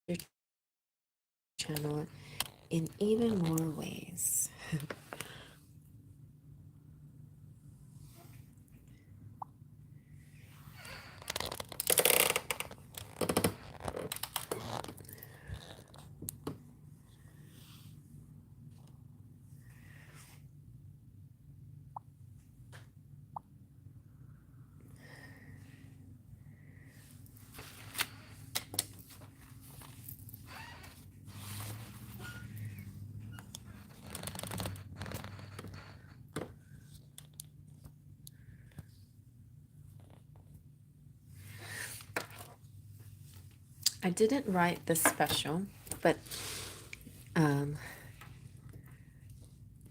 your channel in even more ways. I didn't write the special, but um,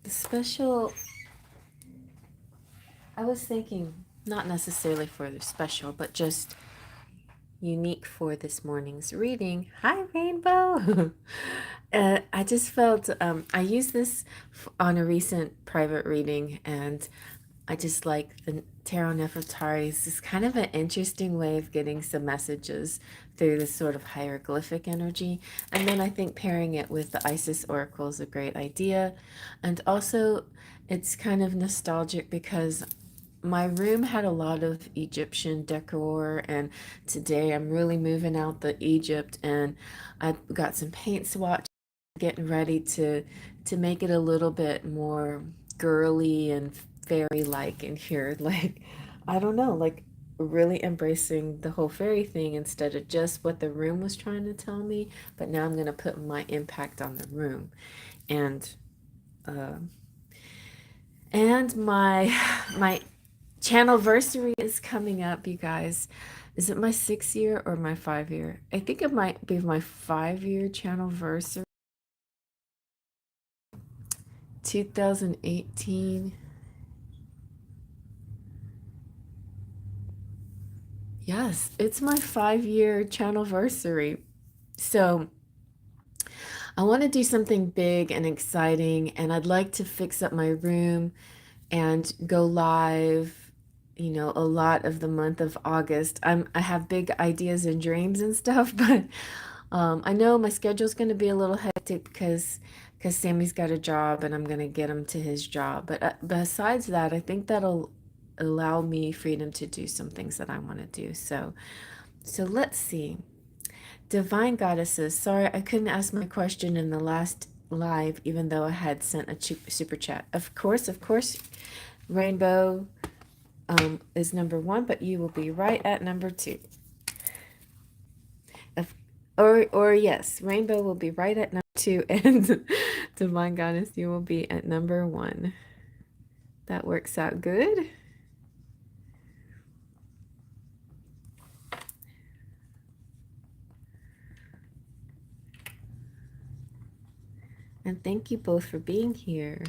the special, I was thinking not necessarily for the special, but just unique for this morning's reading. Hi, Rainbow! I just felt I used this on a recent private reading, and I just like the Tarot Nefertaris. It's kind of an interesting way of getting some messages through this sort of hieroglyphic energy. And then I think pairing it with the Isis Oracle is a great idea. And also, it's kind of nostalgic because my room had a lot of Egyptian decor, and today I'm really moving out the Egypt, and I've got some paint swatch getting ready to make it a little bit more girly and fairy like in here. Like, I don't know, like really embracing the whole fairy thing instead of just what the room was trying to tell me, but now I'm gonna put my impact on the room. And uh, and my channelversary is coming up, you guys. Is it my 6 year or my 5 year? I think it might be my 5 year channelversary. 2018. Yes, it's my 5 year channelversary. So I want to do something big and exciting, and I'd like to fix up my room and go live, a lot of the month of August. I have big ideas and dreams and stuff, but I know my schedule's going to be a little hectic because Sammy's got a job and I'm going to get him to his job. But besides that, I think that'll allow me freedom to do some things that I want to do. So let's see. Divine Goddesses, sorry I couldn't ask my question in the last live, even though I had sent a super chat. Of course, Rainbow is number one, but you will be right at number two. If, or yes, Rainbow will be right at number two, and Divine Goddess, you will be at number one. That works out good. And thank you both for being here.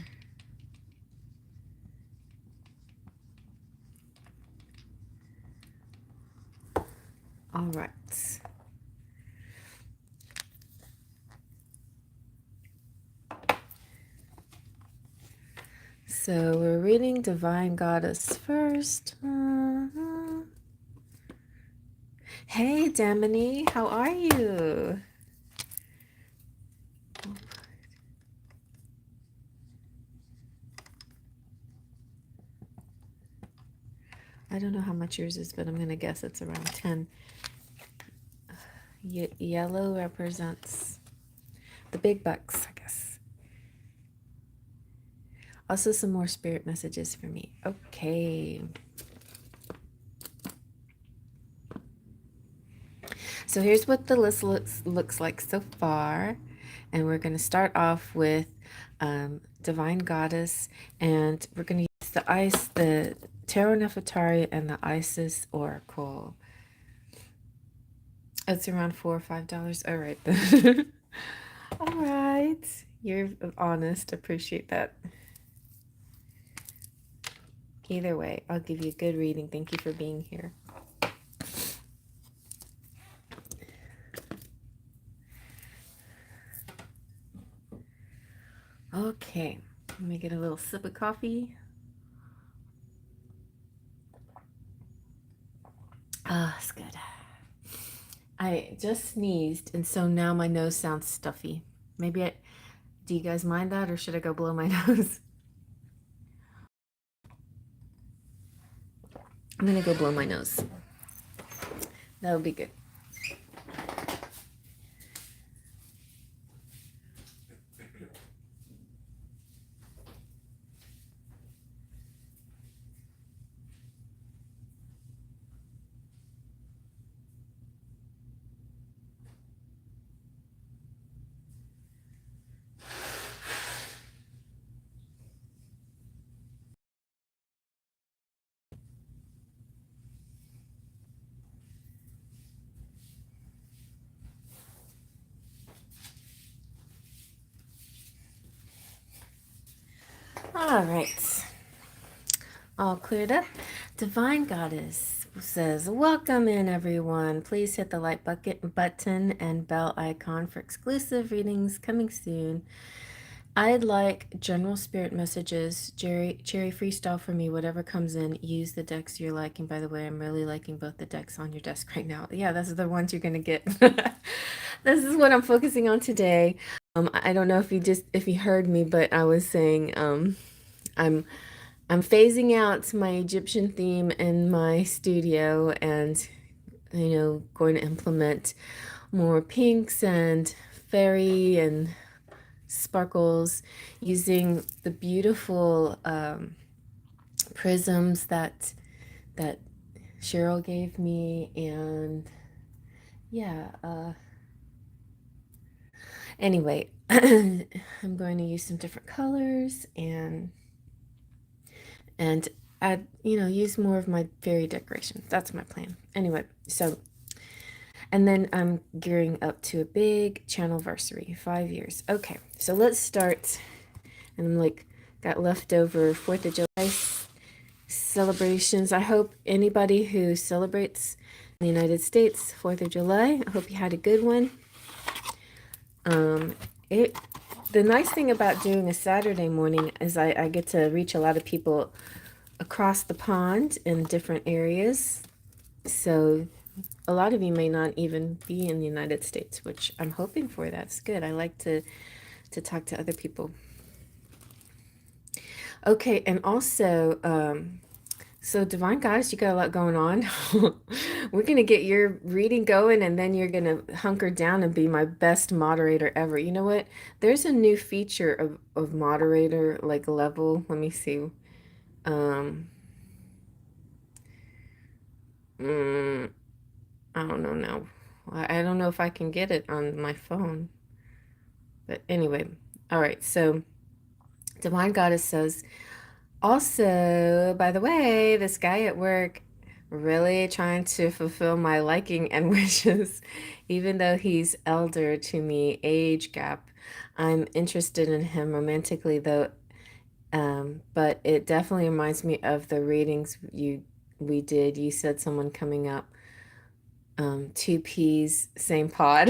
All right. So we're reading Divine Goddess first. Hey, Damini, how are you? I don't know how much yours is, but I'm going to guess it's around 10. Yellow represents the big bucks, I guess. Also, some more spirit messages for me. Okay. So here's what the list looks like so far. And we're going to start off with Divine Goddess. And we're going to use the Tarot Nefertari and the Isis Oracle. It's around $4 or $5. All right. All right. You're honest. Appreciate that. Either way, I'll give you a good reading. Thank you for being here. Okay. Let me get a little sip of coffee. Ah, it's good. I just sneezed, and so now my nose sounds stuffy. Maybe I, do you guys mind that, or should I go blow my nose? I'm gonna go blow my nose. That would be good. All right. All cleared up. Divine Goddess says, welcome in everyone. Please hit the like button and bell icon for exclusive readings coming soon. I'd like general spirit messages. Cherry freestyle for me. Whatever comes in, use the decks you're liking. By the way, I'm really liking both the decks on your desk right now. Yeah, those are the ones you're gonna get. This is what I'm focusing on today. I don't know if you heard me, but I was saying I'm I'm phasing out my Egyptian theme in my studio, and going to implement more pinks and fairy and sparkles using the beautiful prisms that Cheryl gave me. And yeah, anyway, I'm going to use some different colors and add, use more of my fairy decoration. That's my plan. Anyway, so, and then I'm gearing up to a big channelversary, 5 years. Okay, so let's start. And I'm like, got leftover 4th of July celebrations. I hope anybody who celebrates in the United States, 4th of July, I hope you had a good one. It the nice thing about doing a Saturday morning is I get to reach a lot of people across the pond in different areas. So a lot of you may not even be in the United States, which I'm hoping for. That's good. I like to talk to other people. Okay, and also, so Divine Goddess, you got a lot going on. We're gonna get your reading going, and then you're gonna hunker down and be my best moderator ever. You know what? There's a new feature of moderator like level. Let me see. Um, mm, I don't know now. I don't know if I can get it on my phone. But anyway, all right. So Divine Goddess says, also, by the way, this guy at work really trying to fulfill my liking and wishes, even though he's elder to me, age gap. I'm interested in him romantically though, but it definitely reminds me of the readings we did. You said someone coming up, two peas, same pod.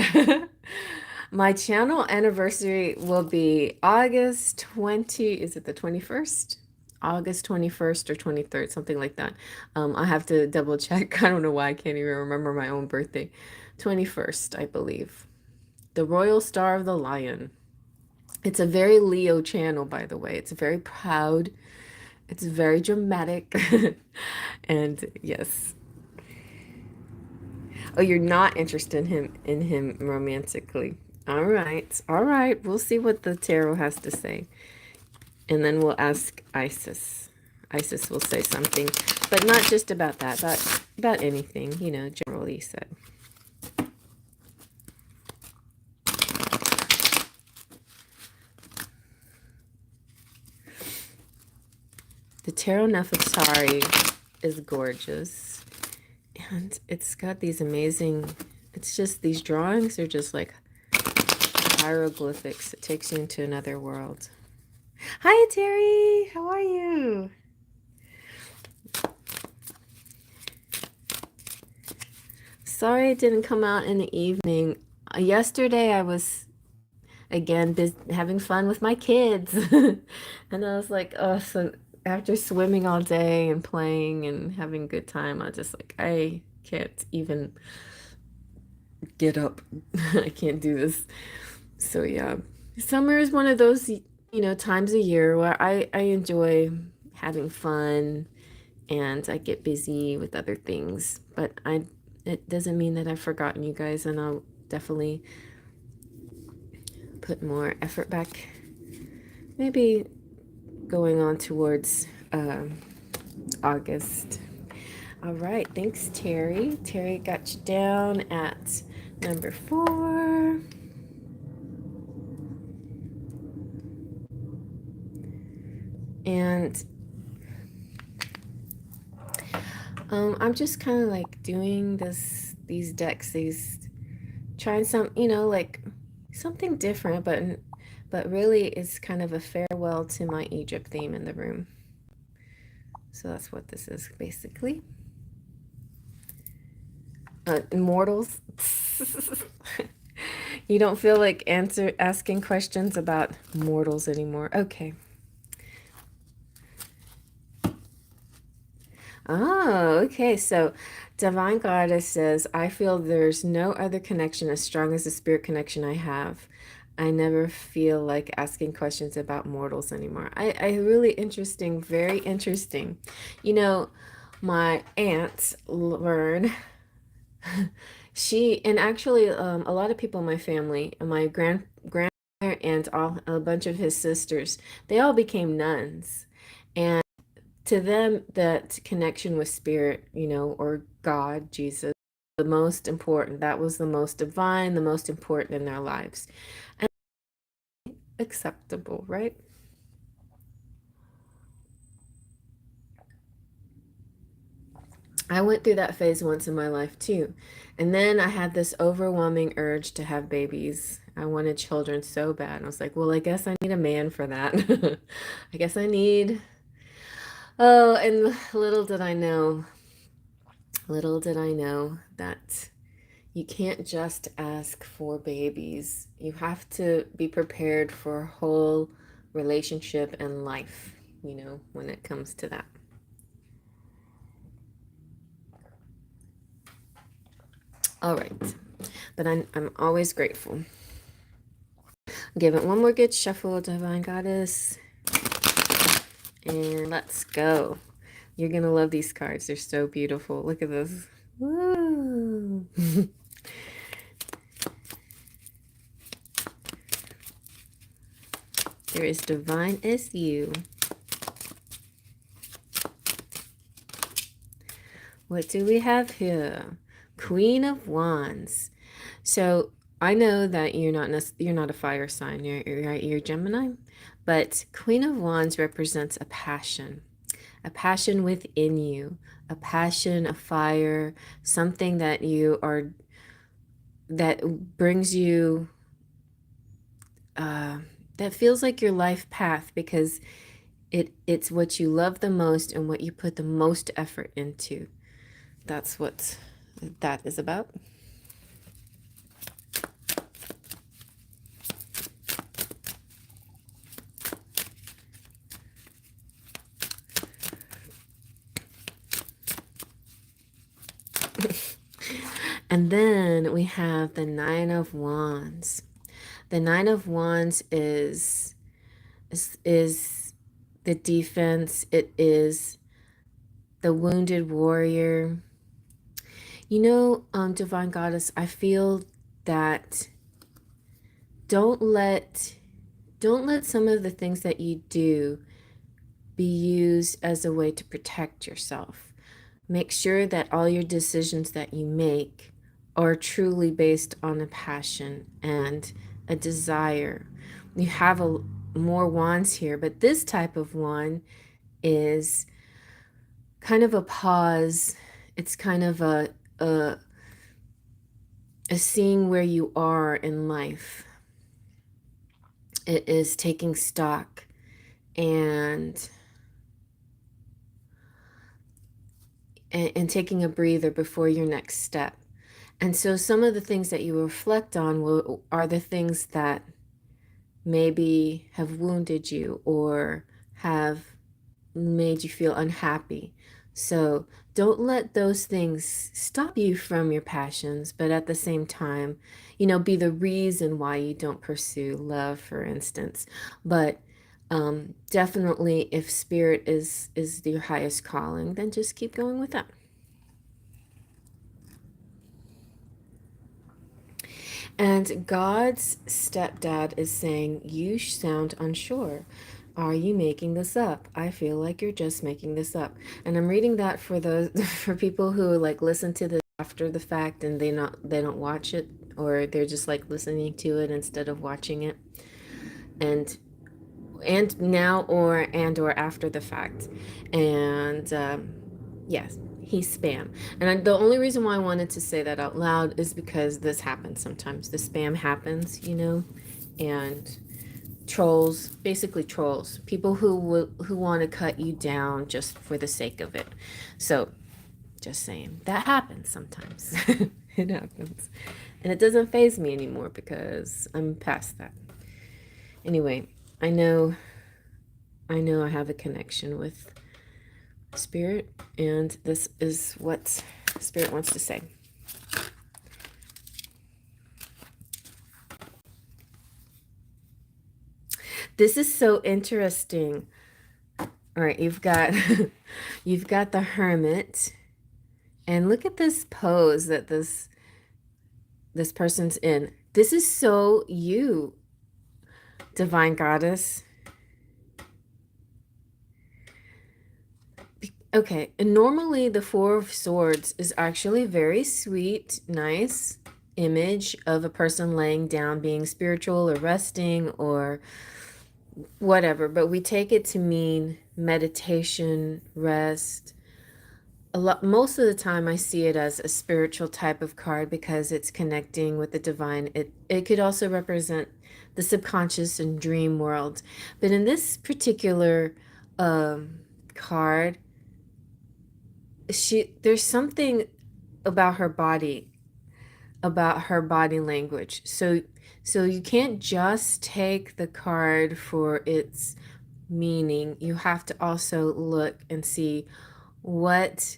My channel anniversary will be August 20, is it the 21st? August 21st or 23rd, something like that. I have to double check. I don't know why I can't even remember my own birthday. 21st, I believe. The Royal Star of the Lion. It's a very Leo channel, by the way. It's very proud. It's very dramatic. And yes. Oh, you're not interested in him romantically. All right. All right. We'll see what the tarot has to say. And then we'll ask Isis. Isis will say something, but not just about that, about anything, generally said. The Tarot Nefertari is gorgeous. And it's got these amazing, it's just, these drawings are just like hieroglyphics. It takes you into another world. Hi, Terry. How are you? Sorry it didn't come out in the evening. Yesterday I was, again, having fun with my kids. And I was like, oh, so after swimming all day and playing and having a good time, I just like, I can't even get up. I can't do this. So yeah, summer is one of those, times a year where I enjoy having fun and I get busy with other things. But it doesn't mean that I've forgotten you guys, and I'll definitely put more effort back. Maybe going on towards August. All right, thanks, Terry. Terry got you down at number 4. And I'm just kind of like doing these decks, trying like something different, but really it's kind of a farewell to my Egypt theme in the room. So that's what this is basically. Immortals. You don't feel like asking questions about mortals anymore. Okay. Oh, okay. So Divine Goddess says, I feel there's no other connection as strong as the spirit connection I have. I never feel like asking questions about mortals anymore. I really interesting, very interesting. You know, my aunt learned and actually a lot of people in my family, my grandmother and a bunch of his sisters, they all became nuns. And to them, that connection with spirit, or God, Jesus, the most important. That was the most divine, the most important in their lives. And acceptable, right? I went through that phase once in my life too. And then I had this overwhelming urge to have babies. I wanted children so bad. And I was like, well, I guess I need a man for that. I guess I need. Oh, and little did I know that you can't just ask for babies. You have to be prepared for a whole relationship and life, when it comes to that. All right. But I'm always grateful. Give it one more good shuffle, Divine Goddess. And let's go. You're going to love these cards. They're so beautiful. Look at this. Woo! There is Divine as you. What do we have here? Queen of Wands. So I know that you're not a fire sign. You're Gemini, but Queen of Wands represents a passion within you, a passion, a fire, something that brings you, that feels like your life path because it's what you love the most and what you put the most effort into. That's what that is about. And then we have the Nine of Wands. The Nine of Wands is the defense. It is the wounded warrior. Divine Goddess, I feel that don't let some of the things that you do be used as a way to protect yourself. Make sure that all your decisions that you make are truly based on a passion and a desire. You have more wands here, but this type of one is kind of a pause. It's kind of a seeing where you are in life. It is taking stock and taking a breather before your next step. And so some of the things that you reflect on are the things that maybe have wounded you or have made you feel unhappy. So don't let those things stop you from your passions, but at the same time, be the reason why you don't pursue love, for instance. But definitely, if spirit is your highest calling, then just keep going with that. And God's stepdad is saying, you sound unsure. Are you making this up? I feel like you're just making this up. And I'm reading that for those for people who like listen to this after the fact and they don't watch it, or they're just like listening to it instead of watching it. And now or after the fact. And yes, he's spam. And the only reason why I wanted to say that out loud is because this happens sometimes. The spam happens, and trolls, basically trolls, people who want to cut you down just for the sake of it. So just saying, that happens sometimes. It happens. And it doesn't faze me anymore because I'm past that. Anyway, I know I have a connection with Spirit, and this is what Spirit wants to say. This is so interesting. All right, you've got you've got the Hermit, and look at this pose that this person's in. This is so you, Divine Goddess. Okay, and normally the Four of Swords is actually very sweet, nice image of a person laying down, being spiritual or resting or whatever, but we take it to mean meditation, rest. Most of the time I see it as a spiritual type of card because it's connecting with the divine. It could also represent the subconscious and dream world. But in this particular card, there's something about her body, about her body language. So you can't just take the card for its meaning. You have to also look and see what,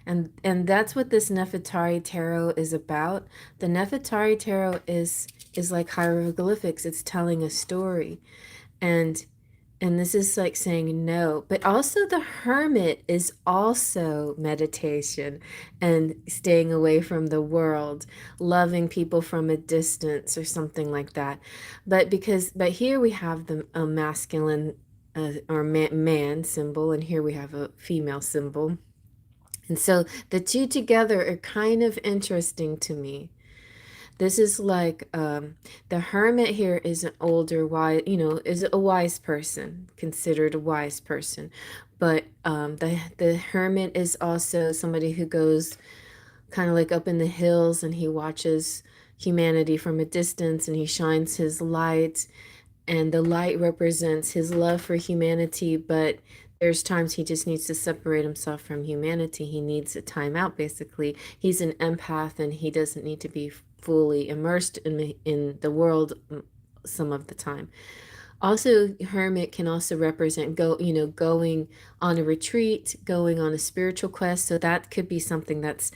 and that's what this Nefertari tarot is about. The Nefertari tarot is like hieroglyphics. It's telling a story. And this is like saying no, but also the Hermit is also meditation and staying away from the world, loving people from a distance or something like that. But here we have the a masculine or man symbol, and here we have a female symbol. And so the two together are kind of interesting to me. This is like the Hermit here is an older, wise, is a wise person, considered a wise person. But the Hermit is also somebody who goes kind of like up in the hills and he watches humanity from a distance and he shines his light. And the light represents his love for humanity, but there's times he just needs to separate himself from humanity. He needs a timeout, basically. He's an empath and he doesn't need to be fully immersed in the world some of the time. Also, Hermit can also represent going on a retreat, going on a spiritual quest. So that could be something that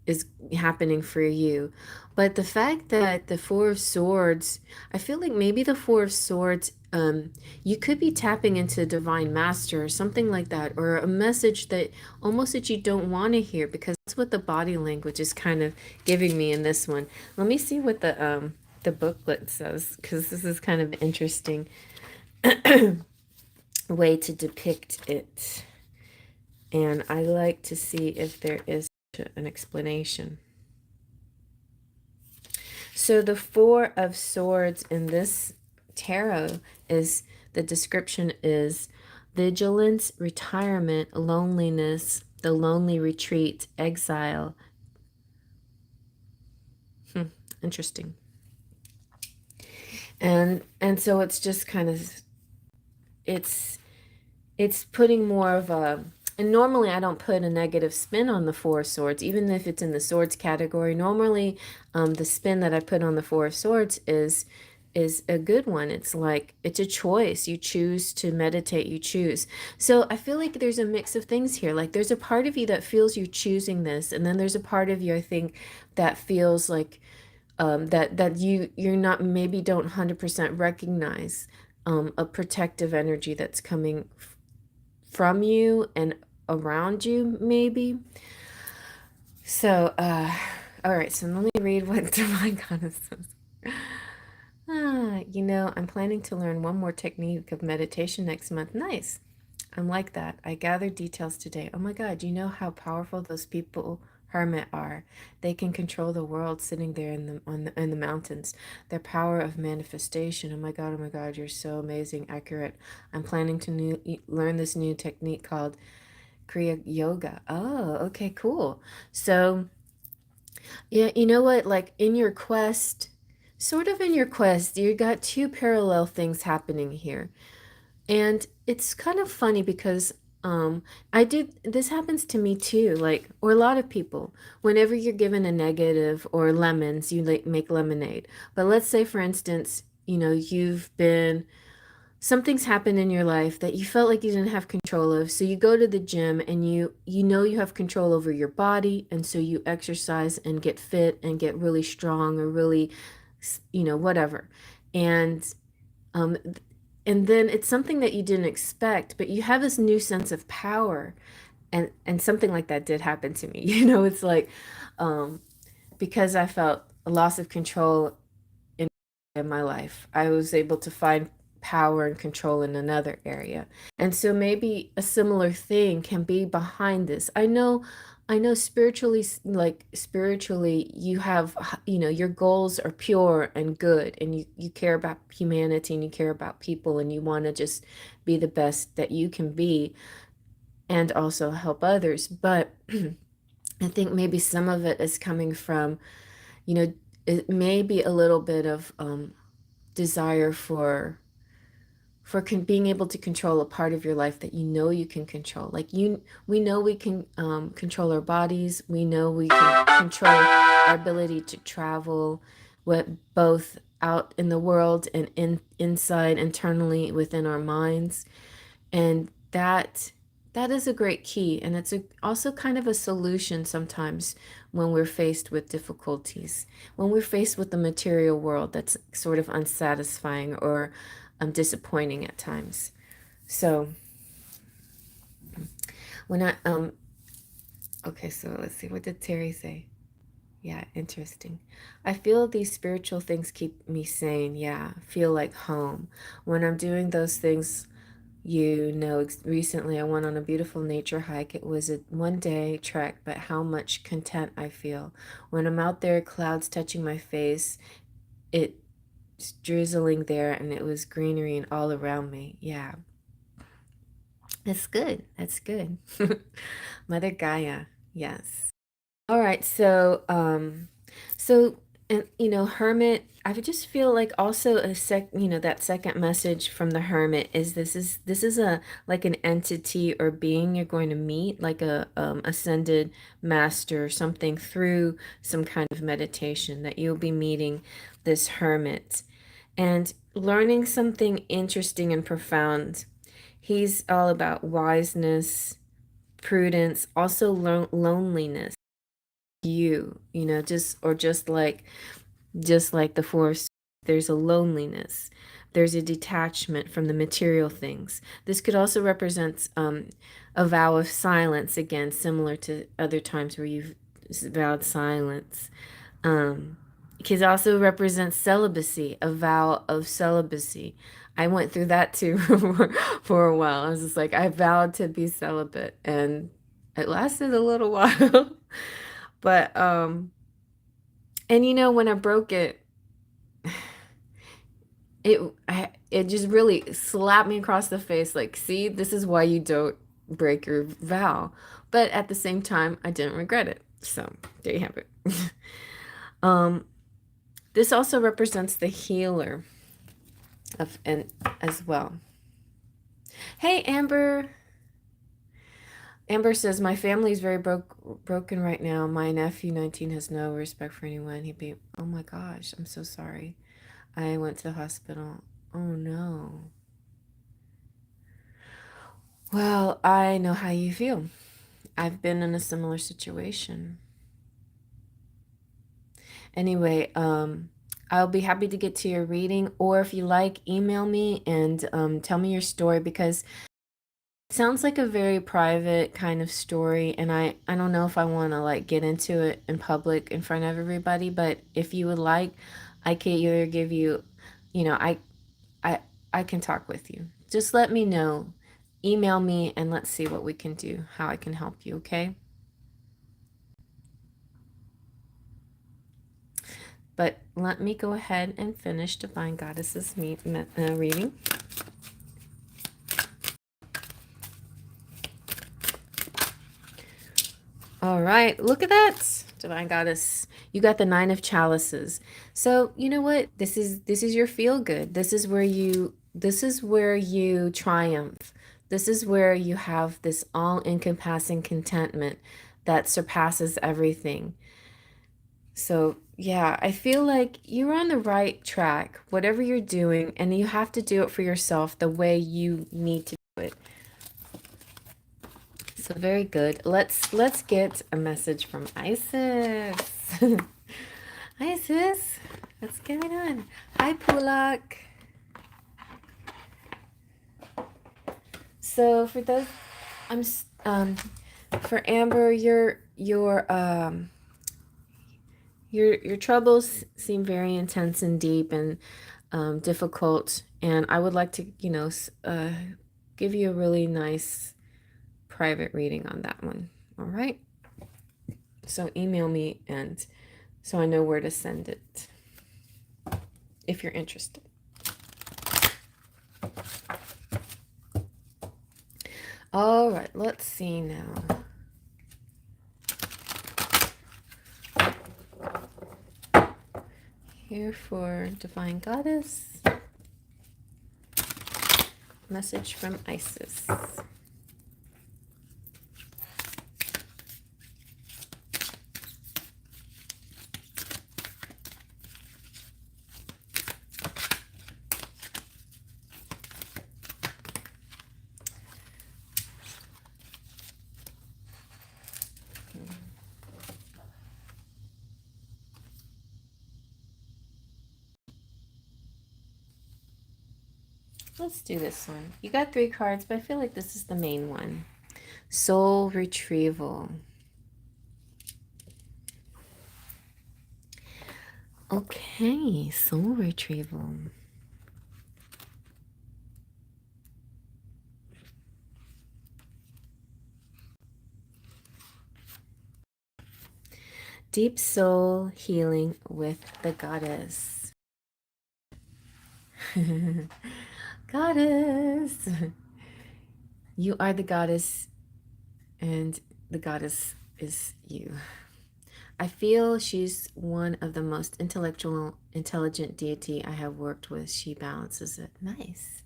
is happening for you. But the fact that the Four of Swords, I feel like maybe the Four of Swords, you could be tapping into Divine Master or something like that, or a message that almost that you don't want to hear, because that's what the body language is kind of giving me in this one. Let me see what the booklet says, because this is kind of an interesting way to depict it. And I like to see if there is an explanation. So the Four of Swords in this tarot is, the description is vigilance, retirement, loneliness, the lonely retreat, exile. Interesting. And so it's just kind of, it's putting more of a, and normally I don't put a negative spin on the Four of Swords, even if it's in the swords category. Normally, the spin that I put on the Four of Swords is is a good one. It's like it's a choice. You choose to meditate, you choose. So I feel like there's a mix of things here. Like there's a part of you that feels you're choosing this, and then there's a part of you, I think, that feels like that you're not, maybe don't 100% recognize a protective energy that's coming from you and around you, maybe. So, all right, so let me read what Divine Goddess says. I'm planning to learn one more technique of meditation next month. Nice. I'm like that. I gathered details today. Oh my God, you know how powerful those people, hermit, are. They can control the world sitting there in the mountains. Their power of manifestation. Oh my God, you're so amazing, accurate. I'm planning to learn this new technique called Kriya Yoga. Oh, okay, cool. So, yeah, you know what? Like in your quest, sort of in your quest, you got two parallel things happening here. And it's kind of funny because I do, this happens to me too, like, or a lot of people. Whenever you're given a negative or lemons, you like make lemonade. But let's say, for instance, you've been, something's happened in your life that you felt like you didn't have control of. So you go to the gym and you have control over your body, and so you exercise and get fit and get really strong, or really, whatever. And um and then it's something that you didn't expect, but you have this new sense of power, and something like that did happen to me. It's like, um because I felt a loss of control in my life, I was able to find power and control in another area. And so maybe a similar thing can be behind this. I know spiritually, like spiritually, you have, your goals are pure and good, and you care about humanity, and you care about people, and you want to just be the best that you can be and also help others. But I think maybe some of it is coming from, it may be a little bit of desire for being able to control a part of your life that you can control. Like we know we can control our bodies. We know we can control our ability to travel, what both out in the world and inside internally within our minds. And that is a great key, and it's also kind of a solution sometimes when we're faced with difficulties, when we're faced with the material world that's sort of unsatisfying or disappointing at times. So when I okay, so let's see, what did Terry say? Yeah, interesting. I feel these spiritual things keep me sane. Yeah, feel like home. When I'm doing those things, recently I went on a beautiful nature hike. It was a 1 day trek, but how much content I feel. When I'm out there, clouds touching my face, it's drizzling there, and it was greenery and all around me. Yeah, that's good. That's good. Mother Gaia, yes. All right, so and hermit, I would just feel like also that second message from the hermit is this is a like an entity or being you're going to meet, like a ascended master or something, through some kind of meditation, that you'll be meeting this hermit and learning something interesting and profound. He's all about wiseness, prudence, also loneliness. Just like the forest, there's a loneliness, there's a detachment from the material things. This could also represent a vow of silence, again, similar to other times where you've vowed silence. It could also represent celibacy, a vow of celibacy. I went through that too for a while. I was just like, I vowed to be celibate, and it lasted a little while. But and when I broke it, it just really slapped me across the face, like, see, this is why you don't break your vow. But at the same time, I didn't regret it. So there you have it. um this also represents the healer and as well. Hey, Amber says, my family is very broken right now. My nephew 19 has no respect for anyone. Oh my gosh, I'm so sorry. I went to the hospital. Oh no. Well, I know how you feel. I've been in a similar situation. Anyway, I'll be happy to get to your reading, or if you like, email me and tell me your story because it sounds like a very private kind of story, and I don't know if I want to like get into it in public in front of everybody, but if you would like, I could either give you, you know, I I can talk with you. Just let me know. Email me and let's see what we can do, how I can help you, okay? But let me go ahead and finish Divine Goddesses reading. All right, look at that, Divine Goddess. You got the Nine of Chalices. So you know what? This is your feel good. This is where you triumph. This is where you have this all encompassing contentment that surpasses everything. So yeah, I feel like you're on the right track, whatever you're doing, and you have to do it for yourself the way you need to do it. So very good. Let's get a message from Isis. Isis, what's going on? Hi, Pulak. So for those, for Amber, your troubles seem very intense and deep and difficult, and I would like to, give you a really nice private reading on that one. All right. So email me and so I know where to send it if you're interested. All right, let's see now. Here for Divine Goddess. Message from Isis. Let's do this one. You got 3 cards, but I feel like this is the main one. Soul retrieval. Okay, soul retrieval. Deep soul healing with the goddess. Goddess. You are the goddess, and the goddess is you. I feel she's one of the most intelligent deity I have worked with. She balances it. Nice.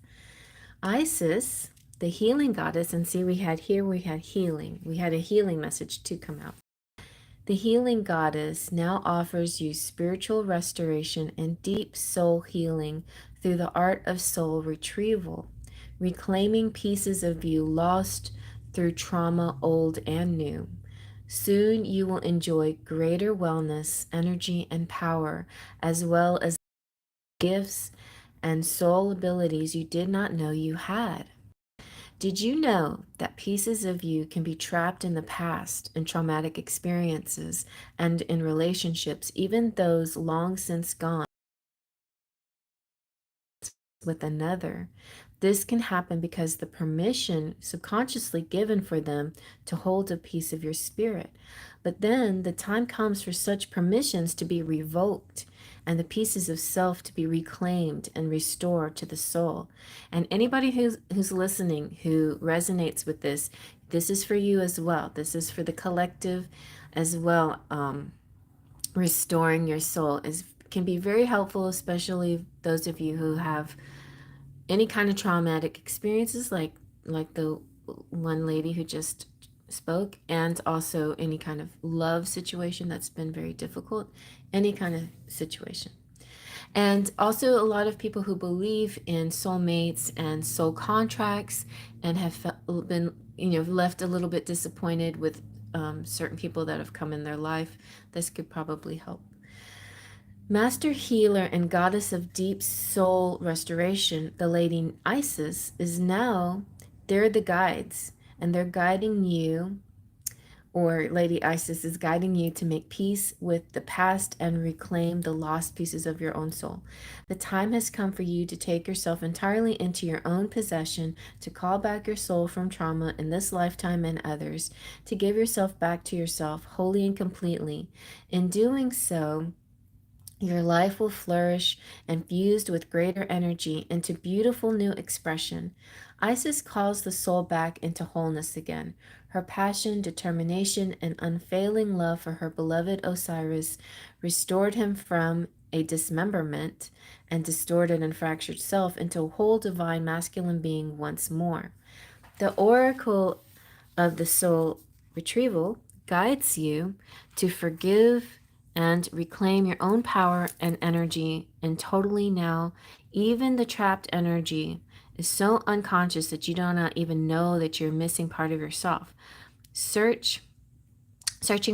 Isis, the healing goddess, and see we had healing. We had a healing message to come out. The healing goddess now offers you spiritual restoration and deep soul healing through the art of soul retrieval, reclaiming pieces of you lost through trauma, old and new. Soon you will enjoy greater wellness, energy, and power, as well as gifts and soul abilities you did not know you had. Did you know that pieces of you can be trapped in the past, in traumatic experiences, and in relationships, even those long since gone, with another? This can happen because the permission subconsciously given for them to hold a piece of your spirit. But then the time comes for such permissions to be revoked and the pieces of self to be reclaimed and restored to the soul. And anybody who's listening who resonates with this, this is for you as well. This is for the collective as well. Restoring your soul can be very helpful, especially those of you who have any kind of traumatic experiences like the one lady who just spoke, and also any kind of love situation that's been very difficult, any kind of situation. And also a lot of people who believe in soulmates and soul contracts and have been, left a little bit disappointed with certain people that have come in their life. This could probably help. Master healer and goddess of deep soul restoration, the Lady Isis, is now, they're the guides, and they're guiding you, or Lady Isis is guiding you to make peace with the past and reclaim the lost pieces of your own soul. The time has come for you to take yourself entirely into your own possession, to call back your soul from trauma in this lifetime and others, to give yourself back to yourself wholly and completely. In doing so, your life will flourish and fused with greater energy into beautiful new expression. Isis calls the soul back into wholeness again. Her passion, determination, and unfailing love for her beloved Osiris restored him from a dismemberment and distorted and fractured self into a whole divine masculine being once more. The oracle of the soul retrieval guides you to forgive and reclaim your own power and energy, and totally now, even the trapped energy is so unconscious that you do not even know that you're missing part of yourself. Searching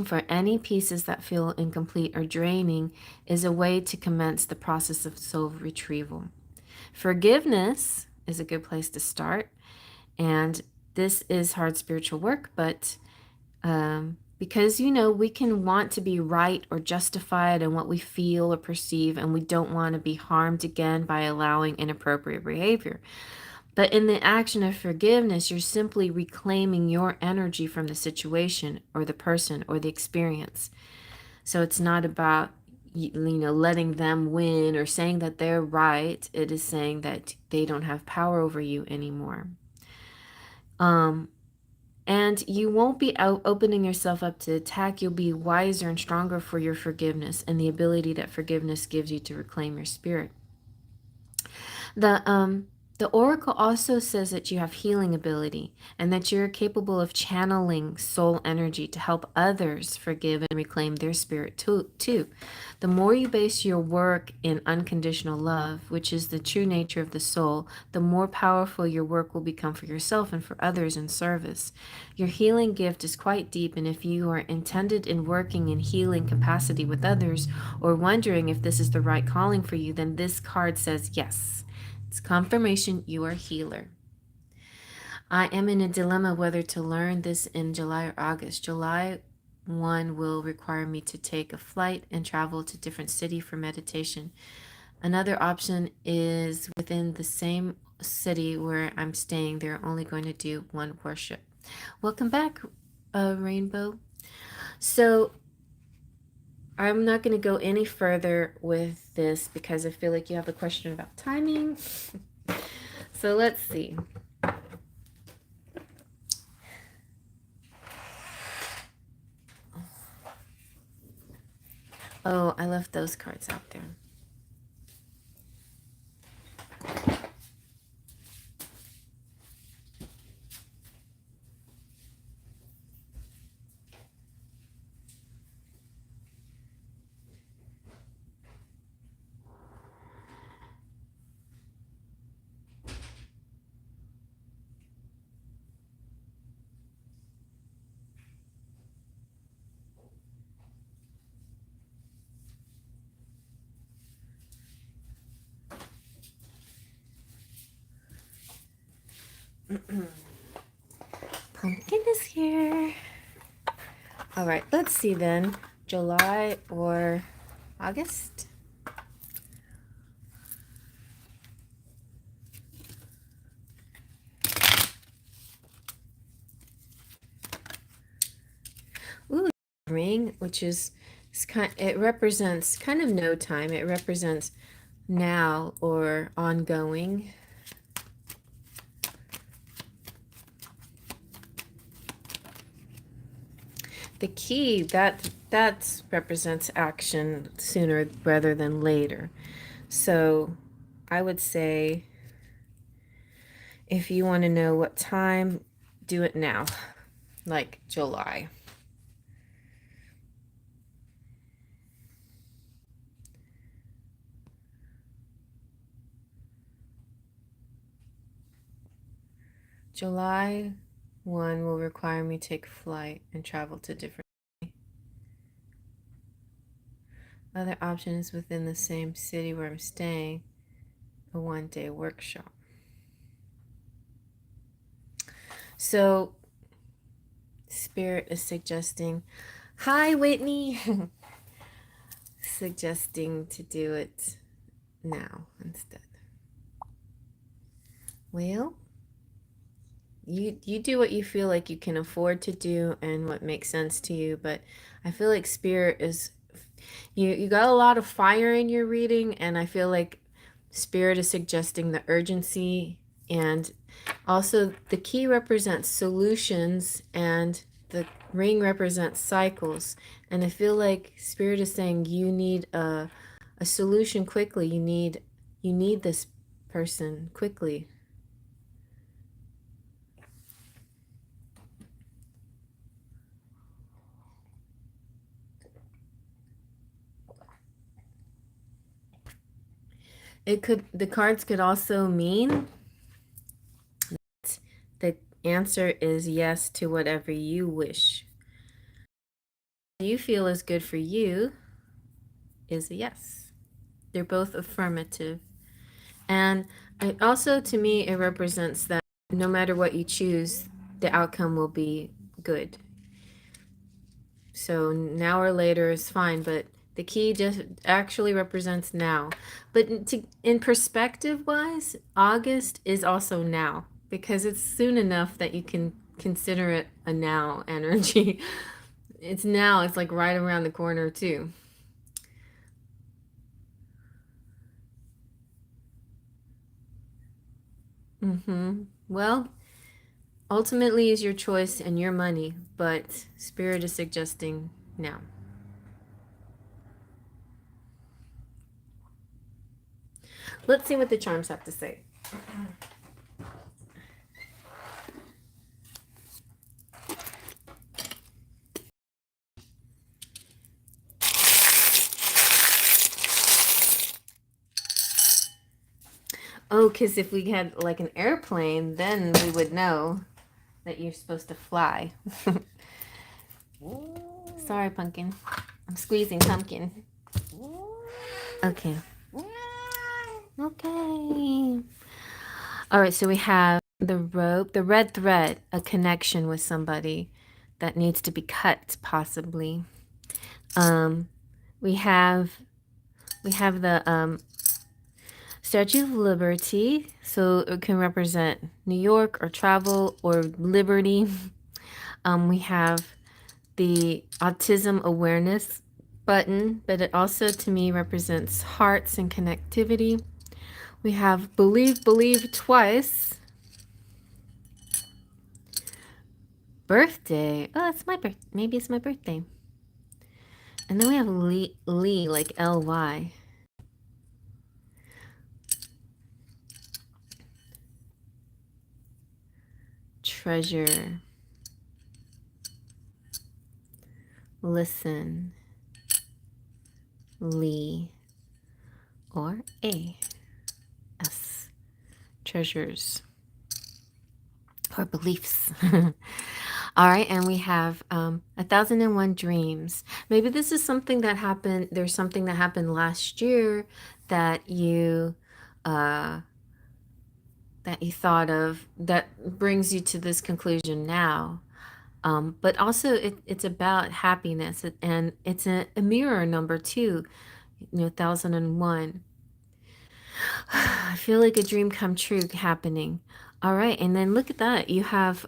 for any pieces that feel incomplete or draining is a way to commence the process of soul retrieval. Forgiveness is a good place to start. And this is hard spiritual work, but because, we can want to be right or justified in what we feel or perceive, and we don't want to be harmed again by allowing inappropriate behavior. But in the action of forgiveness, you're simply reclaiming your energy from the situation or the person or the experience. So it's not about, letting them win or saying that they're right. It is saying that they don't have power over you anymore. And you won't be out opening yourself up to attack. You'll be wiser and stronger for your forgiveness and the ability that forgiveness gives you to reclaim your spirit. The oracle also says that you have healing ability and that you're capable of channeling soul energy to help others forgive and reclaim their spirit too. The more you base your work in unconditional love, which is the true nature of the soul, the more powerful your work will become for yourself and for others in service. Your healing gift is quite deep, and if you are intended in working in healing capacity with others, or wondering if this is the right calling for you, then this card says yes. It's confirmation you are a healer. I am in a dilemma whether to learn this in July or August. July 1 will require me to take a flight and travel to a different city for meditation. Another option is within the same city where I'm staying. They're only going to do one worship. Welcome back, Rainbow. So I'm not going to go any further with this because I feel like you have a question about timing. So let's see. Oh, I left those cards out there. Pumpkin is here. All right, let's see then. July or August? Ooh, ring, which is it represents kind of no time. It represents now or ongoing. The key, that represents action sooner rather than later. So I would say if you want to know what time, do it now, like July. July 1 will require me to take flight and travel to different. Other option is within the same city where I'm staying, a 1-day workshop. So, Spirit is suggesting, hi Whitney, suggesting to do it now instead. Well, you do what you feel like you can afford to do and what makes sense to you, but I feel like Spirit is, you got a lot of fire in your reading, and I feel like Spirit is suggesting the urgency, and also the key represents solutions and the ring represents cycles, and I feel like Spirit is saying you need a solution quickly. You need this person quickly. The cards could also mean that the answer is yes to whatever you wish. You feel is good for you is a yes. They're both affirmative. And also, to me, it represents that no matter what you choose, the outcome will be good. So now or later is fine, but the key just actually represents now. But in perspective wise, August is also now, because it's soon enough that you can consider it a now energy. It's now, it's like right around the corner too. Well, ultimately is your choice and your money, but Spirit is suggesting now. Let's see what the charms have to say. Oh, because if we had like an airplane, then we would know that you're supposed to fly. Sorry, pumpkin. I'm squeezing pumpkin. Okay. Okay. All right, so we have the rope, the red thread, a connection with somebody that needs to be cut, possibly. We have the Statue of Liberty, so it can represent New York or travel or liberty. We have the autism awareness button, but it also to me represents hearts and connectivity. We have believe twice. Birthday. Oh, it's my birthday. Maybe it's my birthday. And then we have Lee like Ly. Treasure. Listen. Lee. Or A. S. Treasures. Or beliefs. All right, and we have 1001 Dreams. Maybe this is something that happened. There's something that happened last year that you thought of that brings you to this conclusion now. But also, it's about happiness, and it's a mirror number too. 1001. I feel like a dream come true happening. All right, and then look at that. You have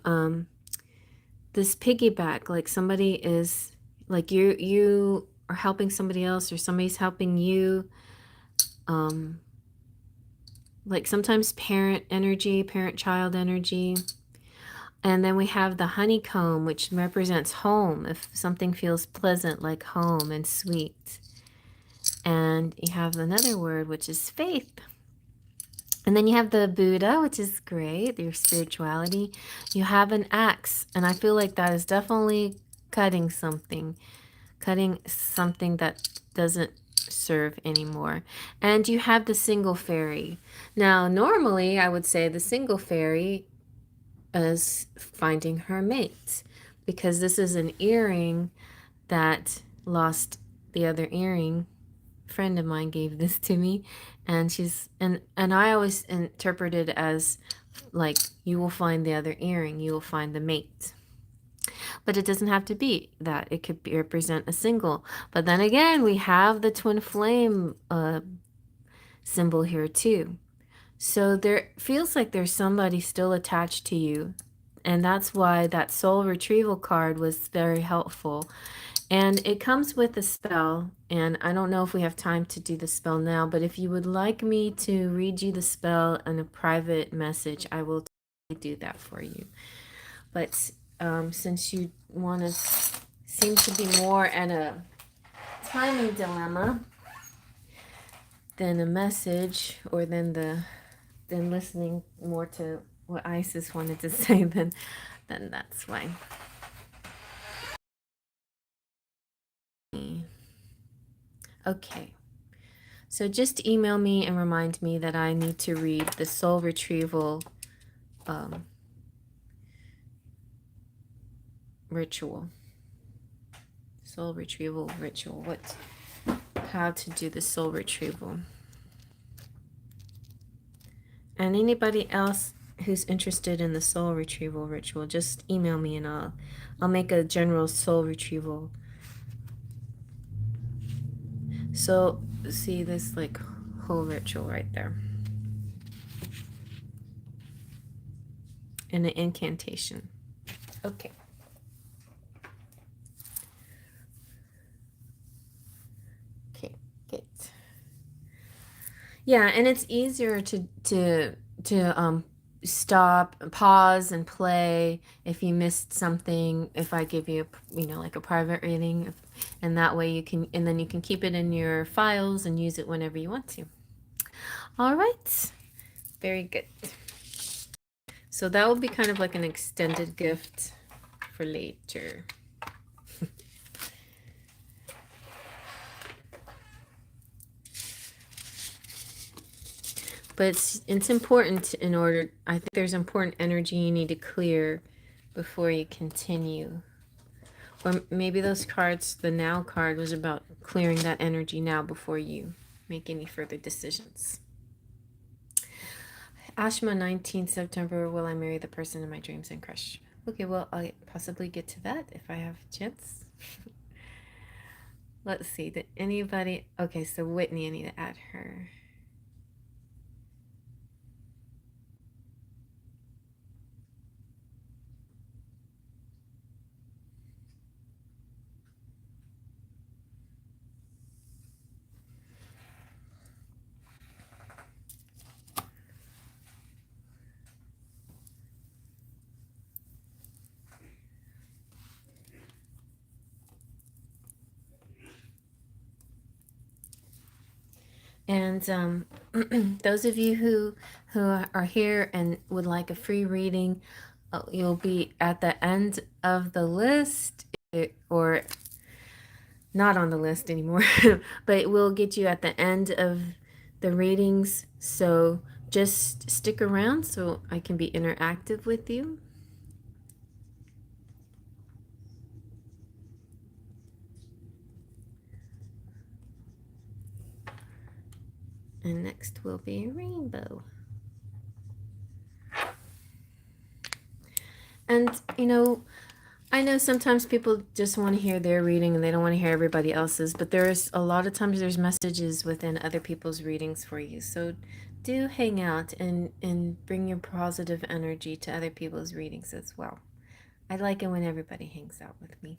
this piggyback, like somebody is like you are helping somebody else, or somebody's helping you. Like sometimes parent energy, parent child energy. And then we have the honeycomb, which represents home, if something feels pleasant like home and sweet. And you have another word, which is faith. And then you have the Buddha, which is great, your spirituality. You have an axe, and I feel like that is definitely cutting something that doesn't serve anymore. And you have the single fairy. Now, normally I would say the single fairy as finding her mate, because this is an earring that lost the other earring. A friend of mine gave this to me, and I always interpret it as like, you will find the other earring, you will find the mate. But it doesn't have to be that. It could represent a single. But then again, we have the twin flame symbol here too. So there feels like there's somebody still attached to you. And that's why that soul retrieval card was very helpful. And it comes with a spell. And I don't know if we have time to do the spell now, but if you would like me to read you the spell in a private message, I will do that for you. But since you want to seem to be more at a timing dilemma than a message, or than listening more to what Isis wanted to say, then that's why. Okay. So just email me and remind me that I need to read the soul retrieval ritual. Soul retrieval ritual. How to do the soul retrieval. And anybody else who's interested in the soul retrieval ritual, just email me and I'll make a general soul retrieval. So see this like whole ritual right there. And an incantation. Okay. Okay, good. Yeah, and it's easier to stop, pause, and play if you missed something. If I give you, like a private reading, and that way then you can keep it in your files and use it whenever you want to. All right, very good. So that will be kind of like an extended gift for later. But it's important I think there's important energy you need to clear before you continue. Or maybe those cards, the now card was about clearing that energy now before you make any further decisions. Ashma, 19th September, will I marry the person in my dreams and crush? Okay, well, I'll possibly get to that if I have a chance. Let's see, did anybody... Okay, so Whitney, I need to add her. And those of you who are here and would like a free reading, you'll be at the end of the list, or not on the list anymore, but it will get you at the end of the readings. So just stick around so I can be interactive with you. And next will be Rainbow. And, I know sometimes people just want to hear their reading and they don't want to hear everybody else's, but there's a lot of times there's messages within other people's readings for you. So do hang out and bring your positive energy to other people's readings as well. I like it when everybody hangs out with me.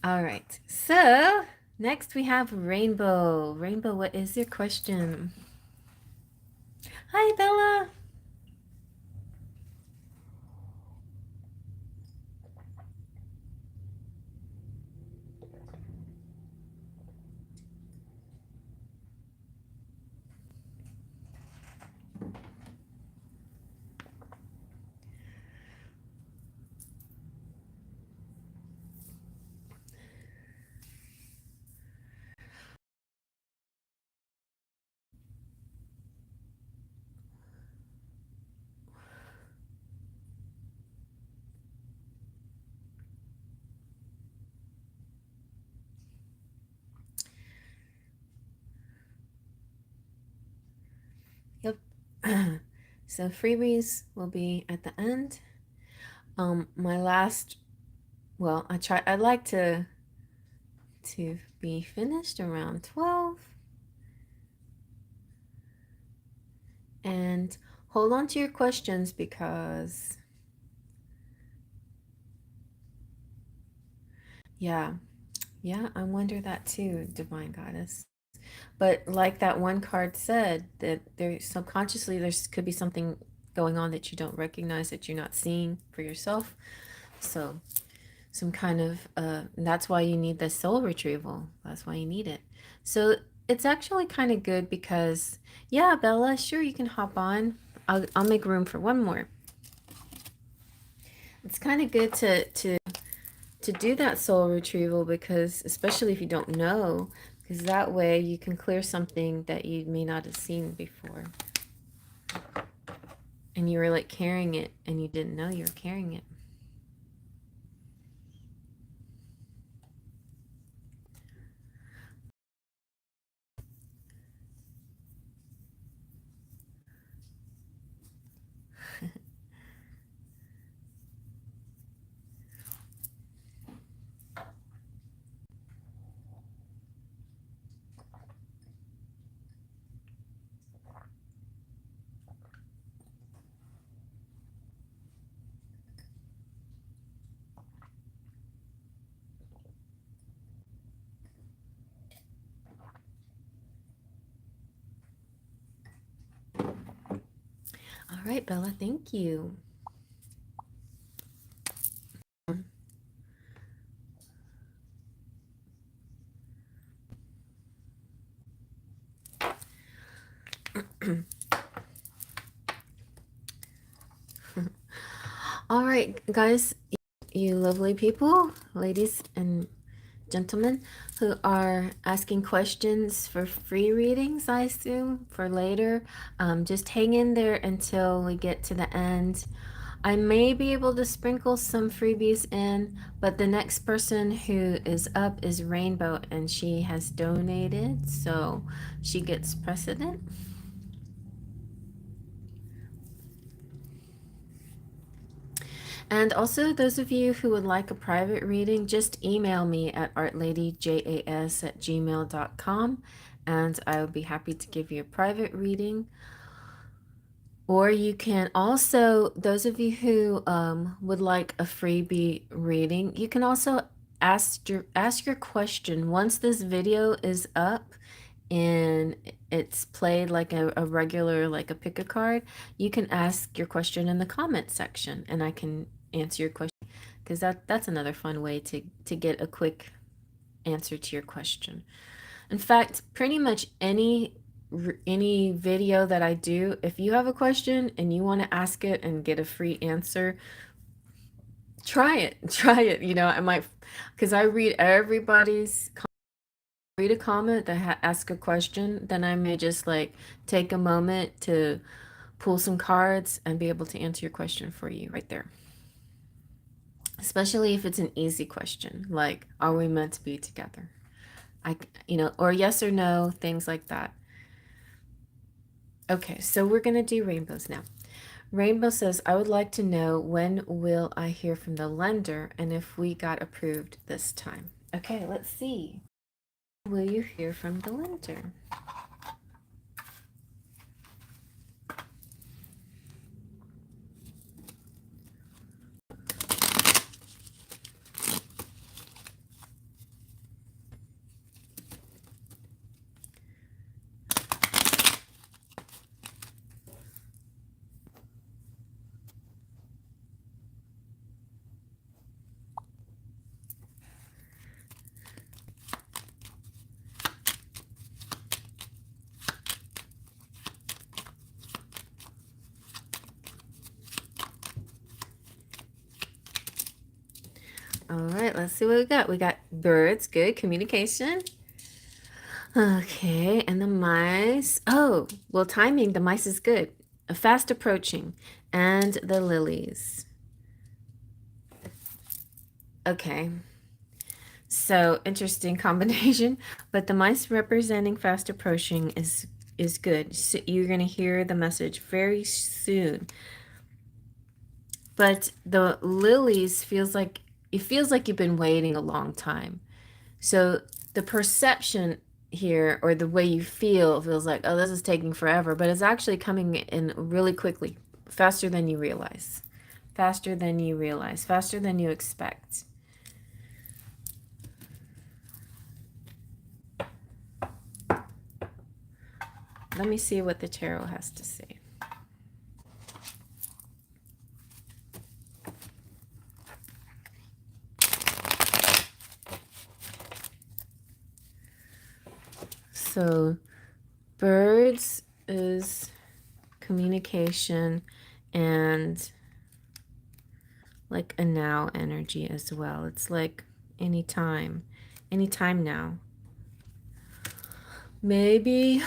All right, so next we have Rainbow. Rainbow, what is your question? Hi, Bella. Yep. So freebies will be at the end. My last, well, I'd like to be finished around 12. And hold on to your questions because, yeah, I wonder that too, Divine Goddess. But like that one card said, that there subconsciously there's could be something going on that you don't recognize, that you're not seeing for yourself. So some kind of that's why you need the soul retrieval. That's why you need it. So it's actually kind of good because, yeah, Bella, sure, you can hop on. I'll make room for one more. It's kind of good to do that soul retrieval, because especially if you don't know, because that way you can clear something that you may not have seen before, and you were like carrying it and you didn't know you were carrying it. All right, Bella, thank you. All right, guys, you lovely people, ladies and gentlemen, who are asking questions for free readings, I assume, for later. Just hang in there until we get to the end. I may be able to sprinkle some freebies in, but the next person who is up is Rainbow, and she has donated, so she gets precedent. And also, those of you who would like a private reading, just email me at artladyjas@gmail.com, and I would be happy to give you a private reading. Or you can also, those of you who would like a freebie reading, you can also ask your question once this video is up and it's played like a regular, like a pick a card. You can ask your question in the comment section, and I can answer your question, because that's another fun way to get a quick answer to your question. In fact, pretty much any video that I do, if you have a question and you want to ask it and get a free answer, try it. Try it. You know, I might, because I read everybody's read a comment that ask a question, then I may just like take a moment to pull some cards and be able to answer your question for you right there. Especially if it's an easy question, like, are we meant to be together? Or yes or no, things like that. Okay, so we're going to do rainbows now. Rainbow says, I would like to know, when will I hear from the lender and if we got approved this time? Okay, let's see. Will you hear from the lender? All right, let's see what we got. We got birds, good communication. Okay, and the mice. Oh, well, timing, the mice is good. Fast approaching. And the lilies. Okay. So, interesting combination. But the mice representing fast approaching is is good. So you're going to hear the message very soon. But the lilies feels like you've been waiting a long time. So the perception here, or the way you feel, feels like, oh, this is taking forever, but it's actually coming in really quickly, faster than you realize. Faster than you realize, faster than you expect. Let me see what the tarot has to say. So, birds is communication and like a now energy as well. It's like anytime now. Maybe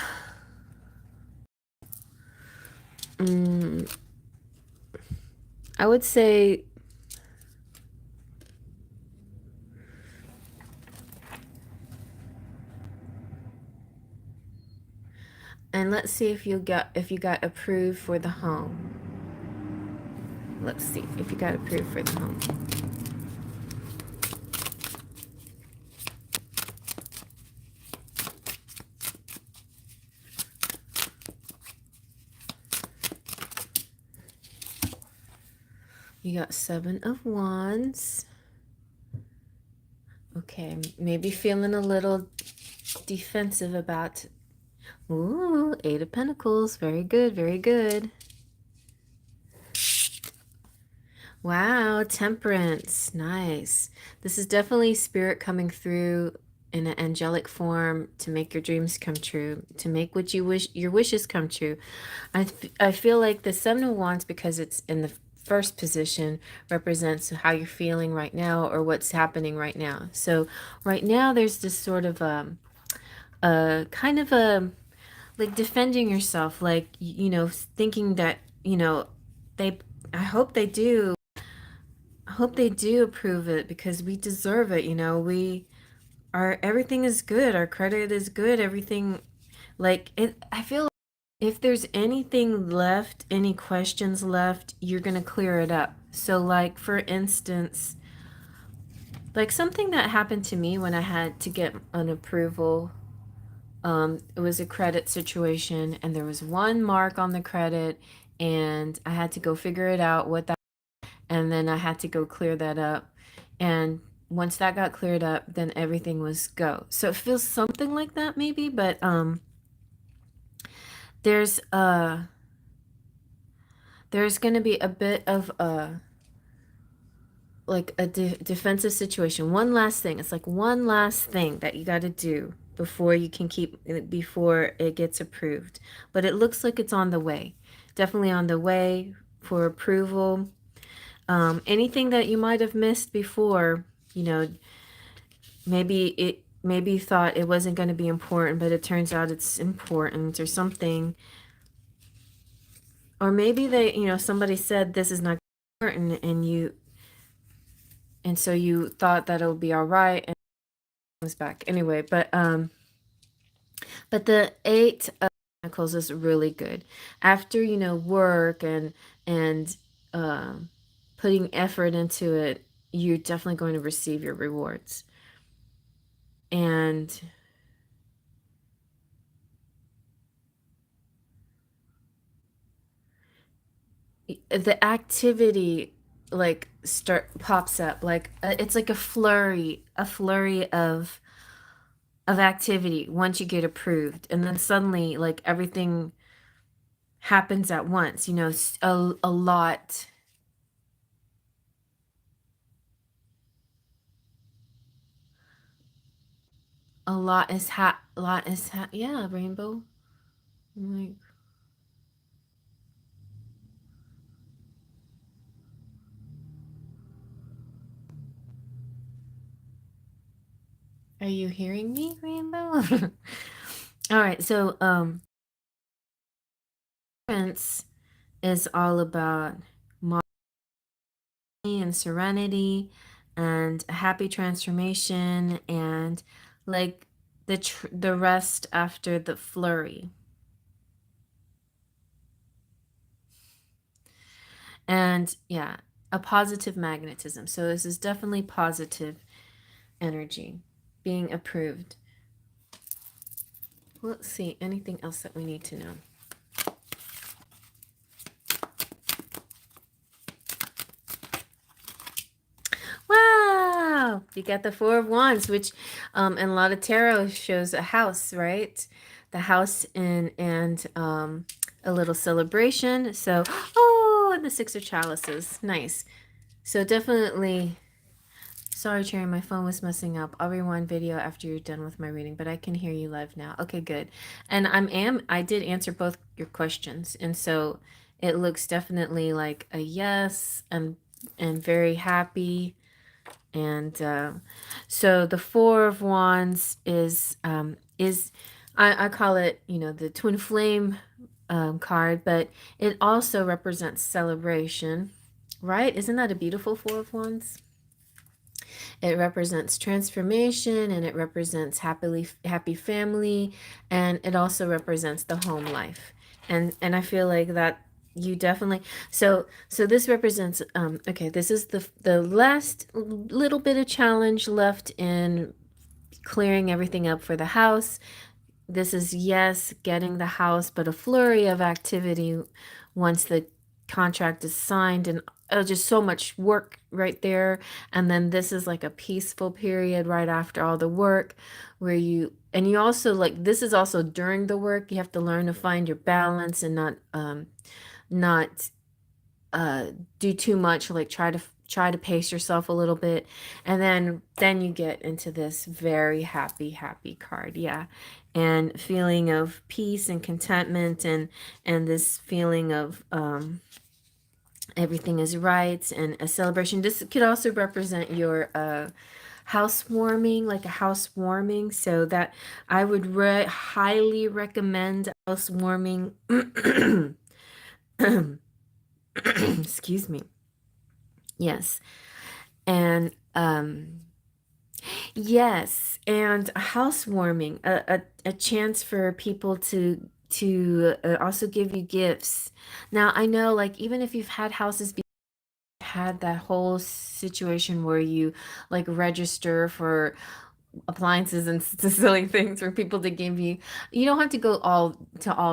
I would say and let's see if you got approved for the home. Let's see if you got approved for the home. You got 7 of Wands. Okay, maybe feeling a little defensive about. Ooh, 8 of Pentacles. Very good, very good. Wow, Temperance. Nice. This is definitely spirit coming through in an angelic form to make your dreams come true, to make what you wish, your wishes come true. I feel like the 7 of Wands, because it's in the first position, represents how you're feeling right now or what's happening right now. So right now there's this sort of kind of a like defending yourself, like, you know, thinking that, you know, they I hope they do. I hope they do approve it because we deserve it, you know. Everything is good. Our credit is good. Everything, like it, I feel like if there's anything left, any questions left, you're going to clear it up. So like for instance, like something that happened to me when I had to get an approval. It was a credit situation and there was one mark on the credit and I had to go figure it out what that, and then I had to go clear that up. And once that got cleared up, then everything was go. So it feels something like that maybe, but there's going to be a bit of like a defensive situation. One last thing. It's like one last thing that you got to do before you can before it gets approved. But it looks like it's on the way. Definitely on the way for approval. Anything that you might have missed before, you know, maybe you thought it wasn't going to be important, but it turns out it's important or something. Or maybe somebody said this is not important and so you thought that it would be all right and it comes back anyway. But the 8 of Pentacles is really good after work and putting effort into it. You're definitely going to receive your rewards. And the activity like pops up like it's like a flurry of activity once you get approved, and then suddenly like everything happens at once, a lot yeah, Rainbow. Like, are you hearing me, Rainbow? All right, so Prince is all about and serenity and a happy transformation and like the rest after the flurry. And yeah, a positive magnetism. So this is definitely positive energy being approved. Let's see, anything else that we need to know? Wow, you got the Four of Wands, which in a lot of tarot shows a house, right? The house and a little celebration. So, oh, and the Six of Chalices, nice. So definitely. Sorry, Cherry, my phone was messing up. I'll rewind video after you're done with my reading, but I can hear you live now. Okay, good. And I did answer both your questions, and so it looks definitely like a yes. And very happy. And so the Four of Wands is I call it, you know, the twin flame card, but it also represents celebration, right? Isn't that a beautiful Four of Wands? It represents transformation, and it represents happy family, and it also represents the home life. And I feel like that you definitely, so this represents okay, this is the last little bit of challenge left in clearing everything up for the house. This is, yes, getting the house, but a flurry of activity once the contract is signed, and just so much work right there. And then this is like a peaceful period right after all the work, where you also, like, this is also during the work. You have to learn to find your balance and not uh do too much, like try to pace yourself a little bit. And then you get into this very happy card. Yeah. And feeling of peace and contentment, and this feeling of everything is right, and a celebration. This could also represent your housewarming, like a housewarming. So that I would highly recommend housewarming. Excuse me. Yes. And yes, and a housewarming, a chance for people to also give you gifts. Now, I know, like, even if you've had houses had that whole situation where you like register for appliances and silly things for people to give you. You don't have to go all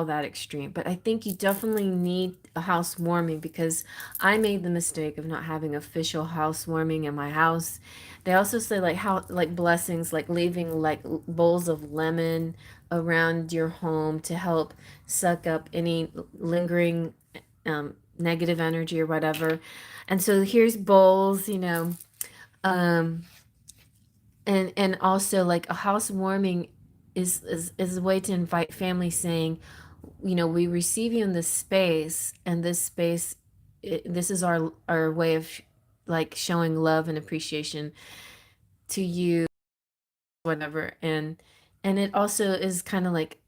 that extreme, but I think you definitely need a housewarming, because I made the mistake of not having official housewarming in my house. They also say, like, how, like, blessings, like leaving like bowls of lemon around your home to help suck up any lingering negative energy or whatever. And so here's bowls, um and also, like, a housewarming is a way to invite family, saying, we receive you in this space, and this space, this is our way of like showing love and appreciation to you, whatever. And it also is kind of like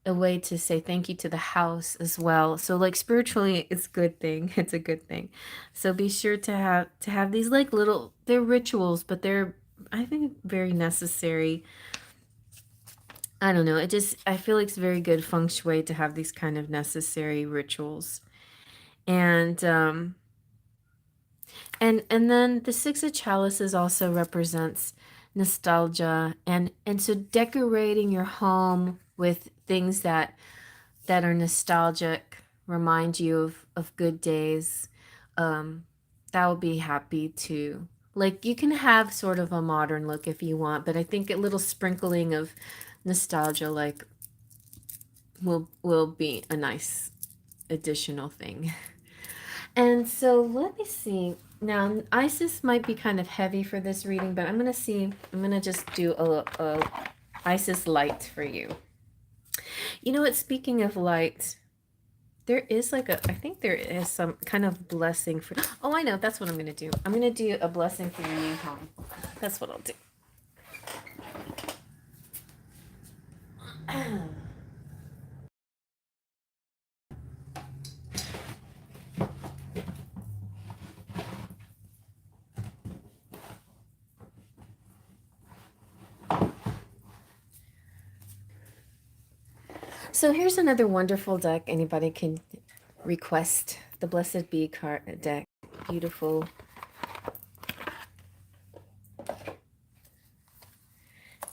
a way to say thank you to the house as well. So, like, spiritually, it's a good thing. It's a good thing. So be sure to have these, like, little, they're rituals, but they're, I think, very necessary. I don't know. I feel like it's very good feng shui to have these kind of necessary rituals. And and then the Six of Chalices also represents nostalgia, and so decorating your home with things that are nostalgic, remind you of good days. Um, that will be happy too. Like, you can have sort of a modern look if you want, but I think a little sprinkling of nostalgia, like, will be a nice additional thing. And so let me see. Now, Isis might be kind of heavy for this reading, but I'm gonna see. I'm gonna just do a Isis light for you. You know what? Speaking of light, there is like I think there is some kind of blessing for, oh, I know, that's what I'm going to do. I'm going to do a blessing for your new home. That's what I'll do. So here's another wonderful deck. Anybody can request the Blessed Bee card deck. Beautiful.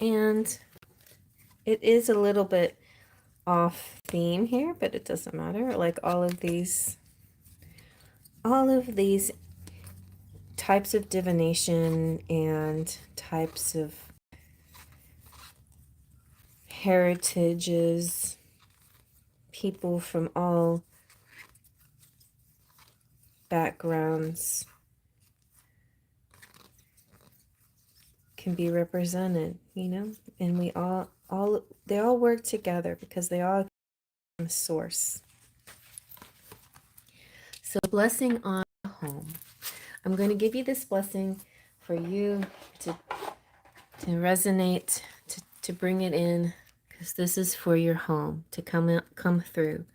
And it is a little bit off theme here, but it doesn't matter. Like all of these types of divination and types of heritages, people from all backgrounds can be represented, you know, and we they all work together because they all come from the source. So blessing on home. I'm going to give you this blessing for you to resonate, to bring it in, because this is for your home to come through.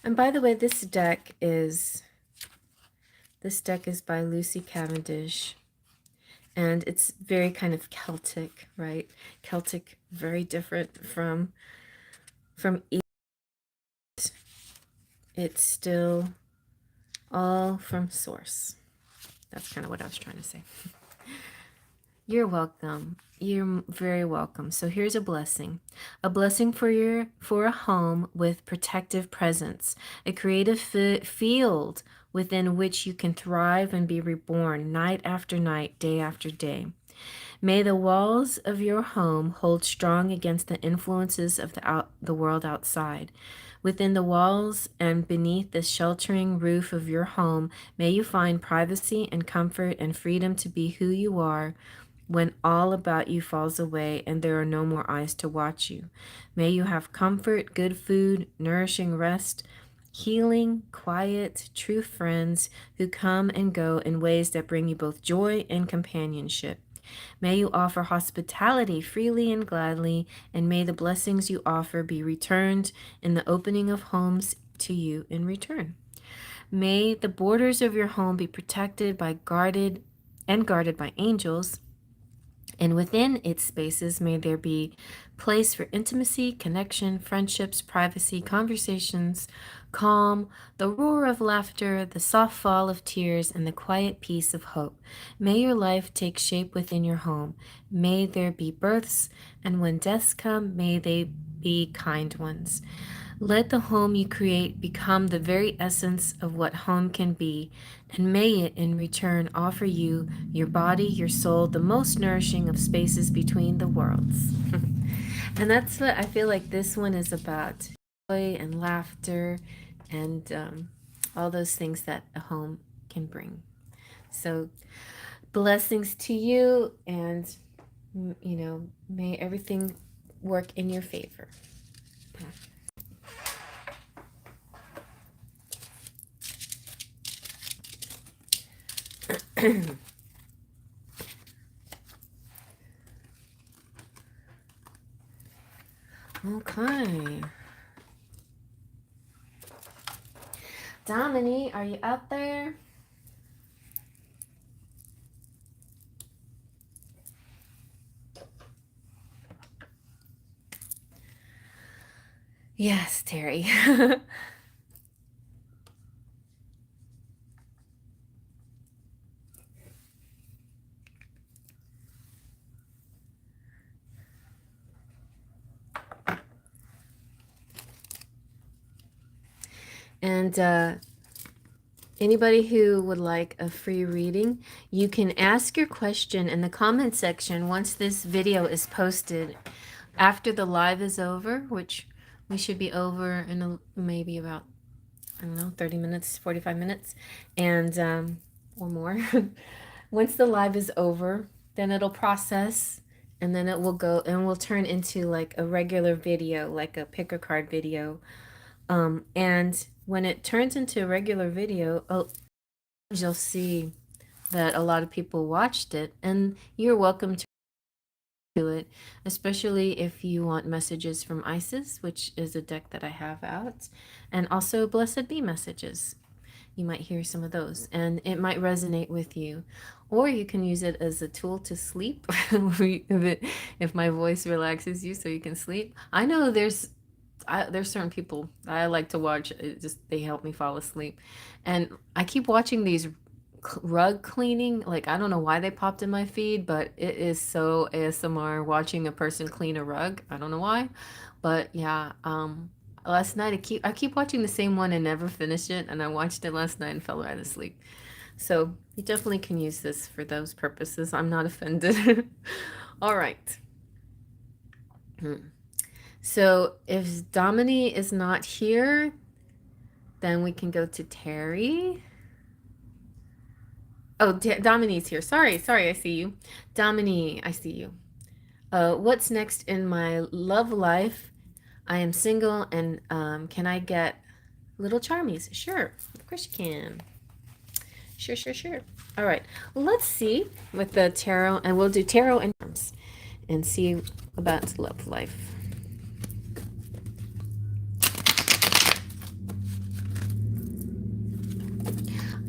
And by the way, this deck is by Lucy Cavendish, and it's very kind of Celtic, right? Celtic, very different from East. It's still all from source. That's kind of what I was trying to say. You're welcome. You're very welcome. So here's a blessing for a home with protective presence, a creative field within which you can thrive and be reborn night after night, day after day. May the walls of your home hold strong against the influences of the world outside. Within the walls and beneath the sheltering roof of your home, may you find privacy and comfort and freedom to be who you are when all about you falls away and there are no more eyes to watch you. May you have comfort, good food, nourishing rest, healing, quiet, true friends who come and go in ways that bring you both joy and companionship. May you offer hospitality freely and gladly, and may the blessings you offer be returned in the opening of homes to you in return. May the borders of your home be protected by guarded by angels, and within its spaces may there be place for intimacy, connection, friendships, privacy, conversations, calm, the roar of laughter, the soft fall of tears, and the quiet peace of hope. May your life take shape within your home. May there be births, and when deaths come, may they be kind ones. Let the home you create become the very essence of what home can be, and may it in return offer you, your body, your soul, the most nourishing of spaces between the worlds. And that's what I feel like this one is about: joy and laughter and all those things that a home can bring. So blessings to you, and you know, may everything work in your favor. Okay. Dominique, are you out there? Yes, Terry. And anybody who would like a free reading, you can ask your question in the comment section once this video is posted. After the live is over, which we should be over in maybe about, I don't know, 30 minutes, 45 minutes, and or more. Once the live is over, then it'll process, and then it will go and will turn into like a regular video, like a pick a card video. And when it turns into a regular video, you'll see that a lot of people watched it, and you're welcome to do it, especially if you want messages from Isis, which is a deck that I have out, and also Blessed Bee messages. You might hear some of those, and it might resonate with you. Or you can use it as a tool to sleep if my voice relaxes you so you can sleep. I know there's certain people I like to watch. It just they help me fall asleep, and I keep watching these rug cleaning. Like I don't know why they popped in my feed, but it is so ASMR watching a person clean a rug. I don't know why, but yeah. Last night I keep watching the same one and never finish it, and I watched it last night and fell right asleep. So you definitely can use this for those purposes. I'm not offended. All right. So if Domini is not here, then we can go to Terry. Oh, Domini's here. Sorry, I see you. Domini, I see you. What's next in my love life? I am single and can I get little charmies? Sure, of course you can. Sure. All right, let's see with the tarot, and we'll do tarot and charms and see about love life.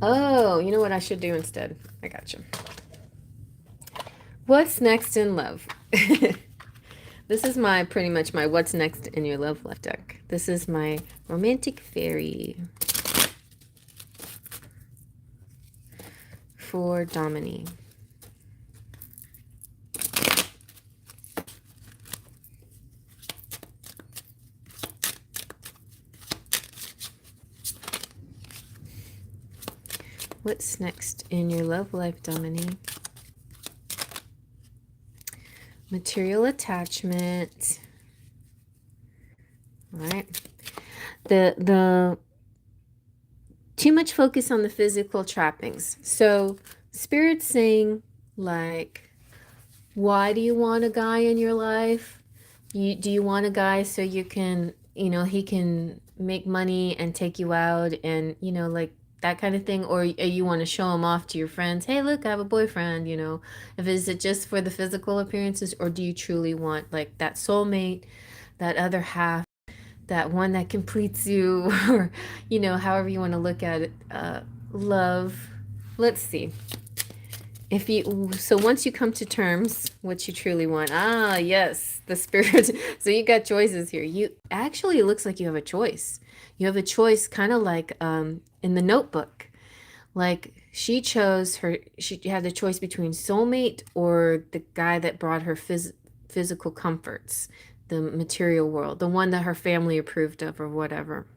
Oh, you know what I should do instead? I got you. What's next in love? This is pretty much my what's next in your love life deck. This is my romantic fairy for Domini. What's next in your love life, Domini? Material attachment. All right. The too much focus on the physical trappings. So Spirit's saying, like, why do you want a guy in your life? Do you want a guy so you can, he can make money and take you out and, like that kind of thing? Or you want to show him off to your friends? Hey, look, I have a boyfriend, Is it just for the physical appearances, or do you truly want like that soulmate, that other half, that one that completes you, or, however you want to look at it? Love. Let's see. So once you come to terms, what you truly want. Ah, yes, the spirit. So you got choices here. You actually, it looks like you have a choice. You have a choice, kind of like in the Notebook. Like she had the choice between soulmate or the guy that brought her physical comforts, the material world, the one that her family approved of or whatever.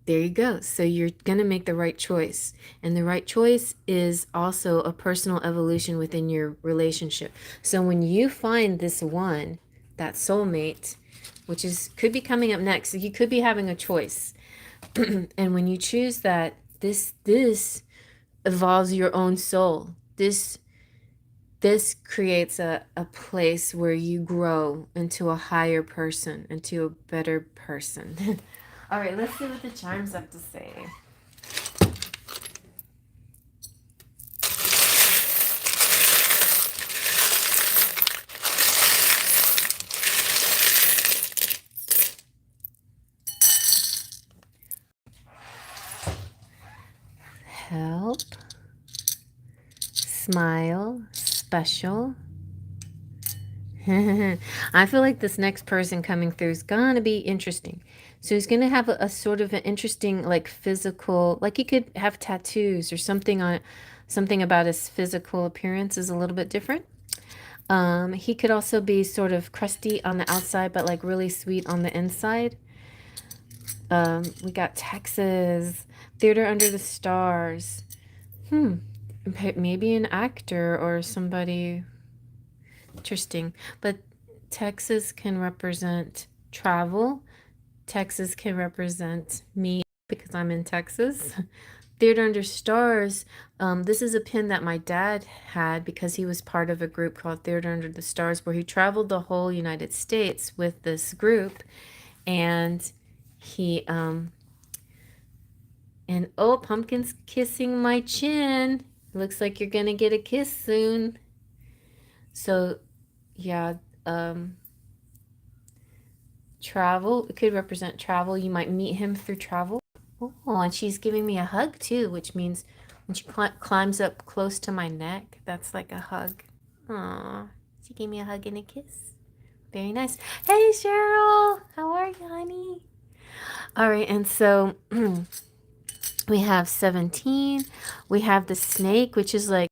There you go. So you're going to make the right choice. And the right choice is also a personal evolution within your relationship. So when you find this one, that soulmate, which could be coming up next, you could be having a choice. And when you choose that, this evolves your own soul. This creates a place where you grow into a higher person, into a better person. All right, let's see what the charms have to say. Help, smile, special. I feel like this next person coming through is gonna be interesting. So he's gonna have a sort of an interesting, like physical, like he could have tattoos or something on, something about his physical appearance is a little bit different. He could also be sort of crusty on the outside, but like really sweet on the inside. We got Texas, Theater Under the Stars. Maybe an actor or somebody interesting. But Texas can represent travel. Texas can represent me because I'm in Texas. Theater Under Stars. This is a pin that my dad had because he was part of a group called Theater Under the Stars, where he traveled the whole United States with this group. And he, and oh, Pumpkin's kissing my chin. Looks like you're gonna get a kiss soon. So, yeah, travel. It could represent travel. You might meet him through travel. Oh, and she's giving me a hug too, which means And she climbs up close to my neck. That's like a hug. Aw, she gave me a hug and a kiss. Very nice. Hey, Cheryl. How are you, honey? All right, and so we have 17. We have the snake, which is like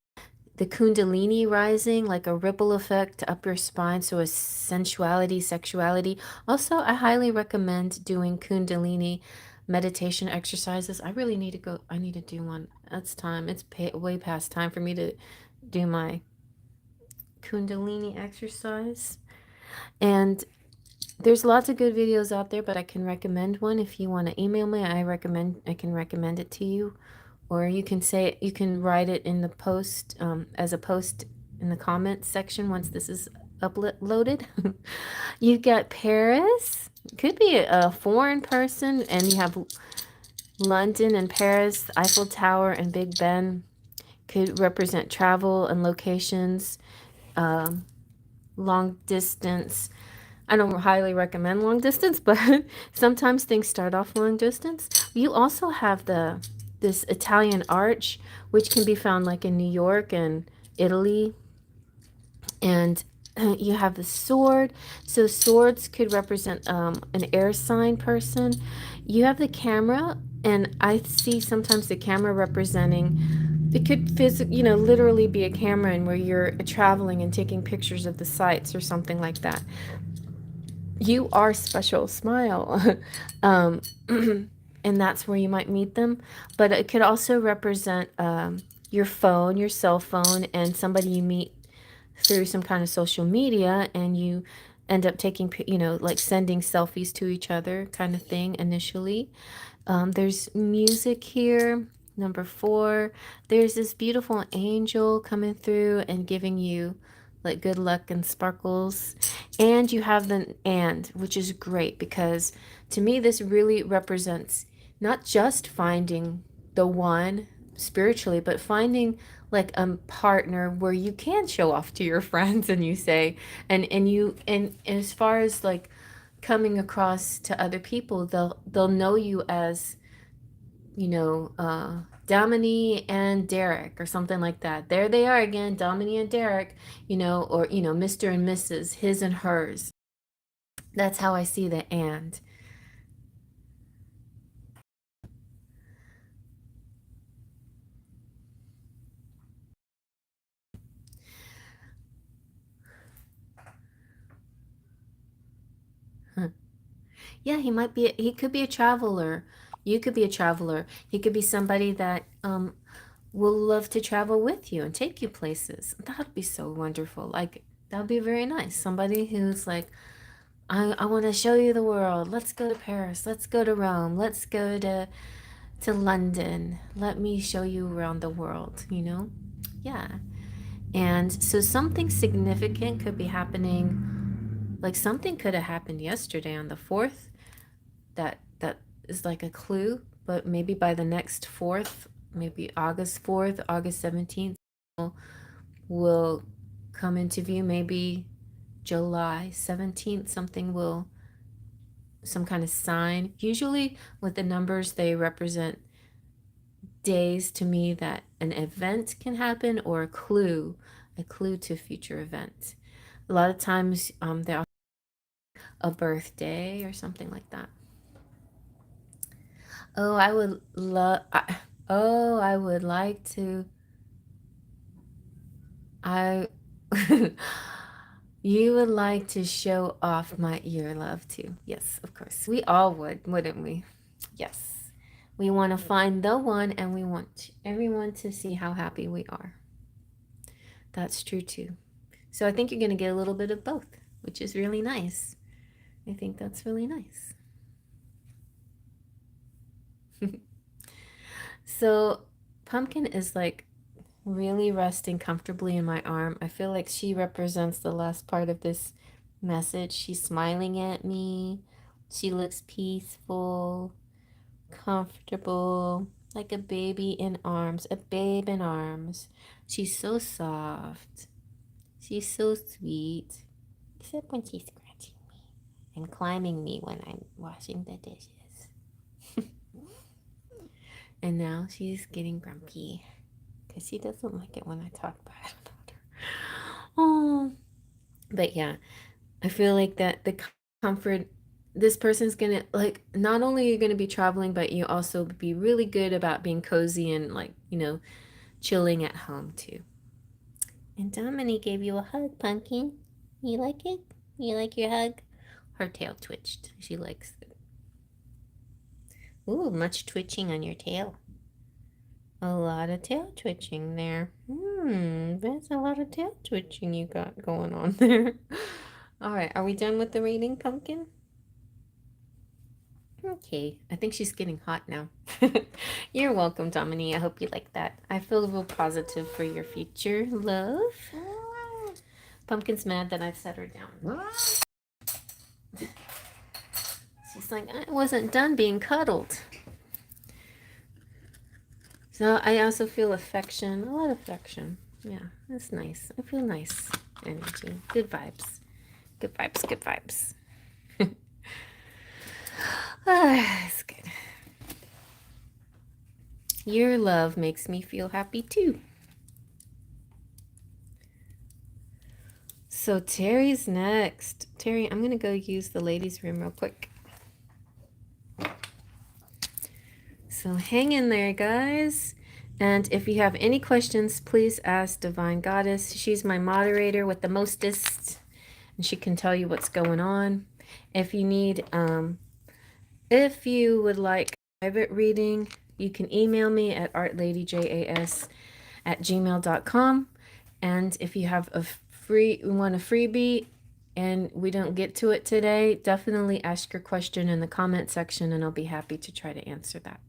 the kundalini rising, like a ripple effect up your spine. So a sensuality, sexuality. Also, I highly recommend doing kundalini meditation exercises. I really need to go. I need to do one. It's time. It's way past time for me to do my kundalini exercise. And there's lots of good videos out there, but I can recommend one. If you want to email me, I can recommend it to you. Or you can say, you can write it in the post, as a post in the comments section once this is uploaded. You've got Paris, could be a foreign person, and you have London and Paris, Eiffel Tower and Big Ben could represent travel and locations, long distance. I don't highly recommend long distance, but sometimes things start off long distance. You also have this Italian arch, which can be found like in New York and Italy. And you have the sword. So swords could represent an air sign person. You have the camera, and I see sometimes the camera representing, it could literally be a camera and where you're traveling and taking pictures of the sights or something like that. You are special. Smile. um, and that's where you might meet them. But it could also represent your phone, your cell phone, and somebody you meet through some kind of social media, and you end up taking, like sending selfies to each other kind of thing initially. There's music here. Number 4, there's this beautiful angel coming through and giving you like good luck and sparkles. And you have the and, which is great because to me, this really represents not just finding the one spiritually, but finding like a partner where you can show off to your friends and you say, and as far as like coming across to other people, they'll know you as, Dominique and Derek or something like that. There they are again, Dominique and Derek, or Mr. and Mrs., his and hers. That's how I see the and. Huh. Yeah, he could be a traveler. You could be a traveler. He could be somebody that will love to travel with you and take you places. That'd be so wonderful. Like, that'd be very nice. Somebody who's like, I want to show you the world. Let's go to Paris. Let's go to Rome. Let's go to London. Let me show you around the world. Yeah. And so something significant could be happening. Like something could have happened yesterday on the 4th. That is like a clue, but maybe by the next 4th, maybe August 4th, August 17th will come into view. Maybe July 17th, some kind of sign. Usually with the numbers, they represent days to me that an event can happen or a clue to future event. A lot of times, they're a birthday or something like that. Oh, I would love. Oh, I would like to. I. You would like to show off my ear love too. Yes, of course. We all would, wouldn't we? Yes. We want to find the one and we want everyone to see how happy we are. That's true too. So I think you're going to get a little bit of both, which is really nice. I think that's really nice. So Pumpkin is like really resting comfortably in my arm. I feel like she represents the last part of this message. She's smiling at me. She looks peaceful, comfortable, like a baby in arms, a babe in arms. She's so soft. She's so sweet. Except when she's scratching me and climbing me when I'm washing the dishes. And now she's getting grumpy. because she doesn't like it when I talk bad about her. Oh, but yeah, I feel like that the comfort, this person's gonna like, not only are you gonna be traveling, but you also be really good about being cozy and like, chilling at home too. And Dominique gave you a hug, Pumpkin. You like it? You like your hug? Her tail twitched. She likes it. Ooh, much twitching on your tail. A lot of tail twitching there. That's a lot of tail twitching you got going on there. All right, are we done with the reading, Pumpkin? Okay, I think she's getting hot now. You're welcome, Dominique. I hope you like that. I feel real positive for your future, love. Pumpkin's mad that I've set her down. She's like, I wasn't done being cuddled. So I also feel affection, a lot of affection. Yeah, that's nice. I feel nice energy. Good vibes. Good vibes, good vibes. That's good. Your love makes me feel happy too. So Terry's next. Terry, I'm going to go use the ladies' room real quick. So hang in there, guys. And if you have any questions, please ask Divine Goddess. She's my moderator with the mostest, and she can tell you what's going on. If you need, if you would like private reading, you can email me at artladyjas@gmail.com. And if you have want a freebie and we don't get to it today, definitely ask your question in the comment section and I'll be happy to try to answer that.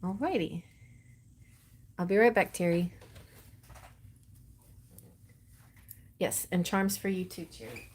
Alrighty. I'll be right back, Terry. Yes, and charms for you too, Terry.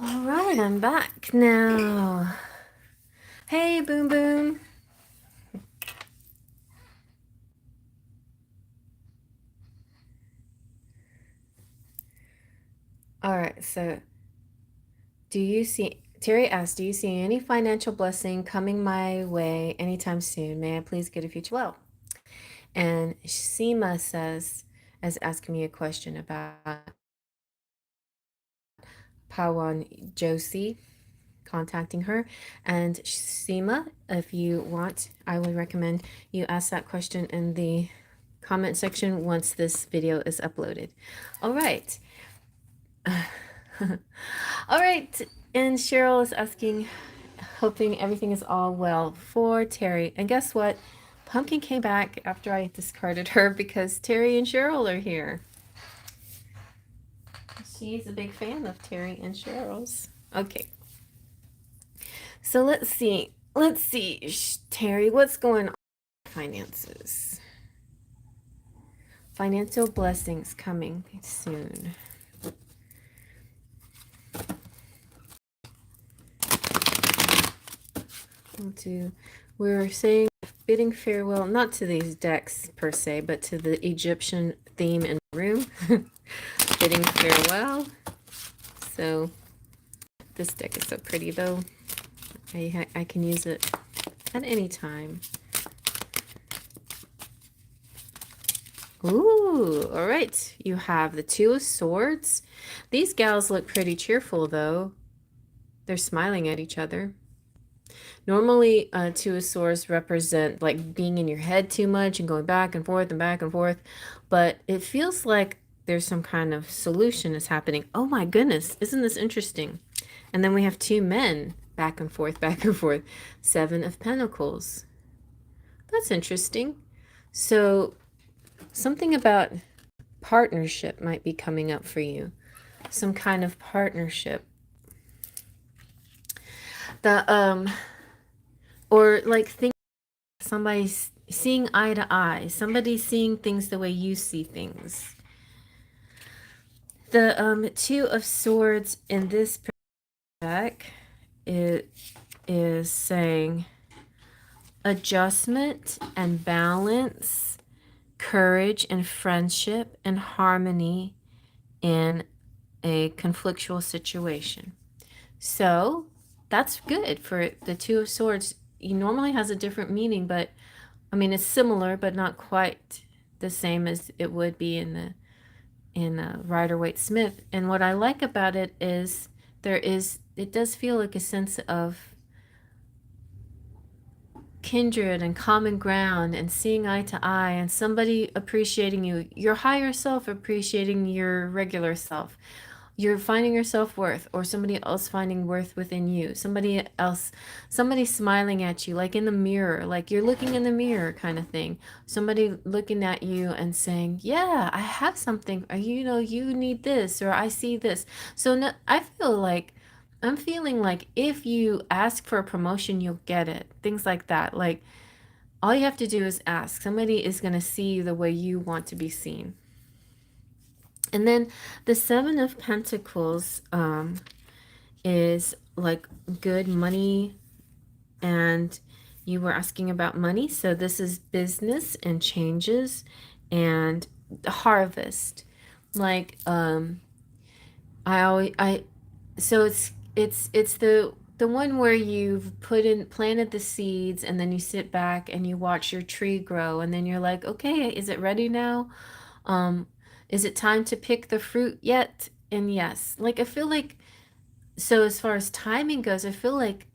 All right, I'm back now. Hey, Boom Boom. All right, so Terry asked, do you see any financial blessing coming my way anytime soon? May I please get a future well? And Seema is asking me a question about Pawan Josie contacting her. And Seema, if you want, I would recommend you ask that question in the comment section once this video is uploaded. All right. All right. And Cheryl is asking, hoping everything is all well for Terry. And guess what? Pumpkin came back after I discarded her because Terry and Cheryl are here. She's a big fan of Terry and Cheryl's. Okay. So let's see. Let's see, Terry, what's going on with finances? Financial blessings coming soon. We're saying bidding farewell, not to these decks per se, but to the Egyptian theme in the room. Bidding farewell. So this deck is so pretty though. I can use it at any time. Ooh, all right. You have the Two of Swords. These gals look pretty cheerful though. They're smiling at each other. Normally, Two of Swords represent like being in your head too much and going back and forth and back and forth. But it feels like there's some kind of solution is happening. Oh my goodness, isn't this interesting? And then we have two men back and forth, back and forth. Seven of Pentacles. That's interesting. So something about partnership might be coming up for you. Some kind of partnership. Or like think somebody's seeing eye to eye. Somebody seeing things the way you see things. The Two of Swords in this deck, it is saying adjustment and balance, courage and friendship and harmony in a conflictual situation. So that's good for the Two of Swords. He normally has a different meaning, but I mean it's similar, but not quite the same as it would be in Rider-Waite-Smith. And what I like about it is it does feel like a sense of kindred and common ground and seeing eye to eye and somebody appreciating you, your higher self appreciating your regular self. You're finding your self-worth, or somebody else finding worth within you. Somebody smiling at you, like in the mirror, like you're looking in the mirror kind of thing. Somebody looking at you and saying, yeah, I have something, or, you know, you need this, or I see this. So no, I'm feeling like if you ask for a promotion, you'll get it. Things like that. Like all you have to do is ask. Somebody is going to see you the way you want to be seen. And then the Seven of Pentacles is like good money, and you were asking about money. So this is business and changes and harvest. Like so it's the one where you've planted the seeds, and then you sit back and you watch your tree grow, and then you're like, okay, is it ready now? Is it time to pick the fruit yet? And yes, like I feel like, so as far as timing goes, I feel like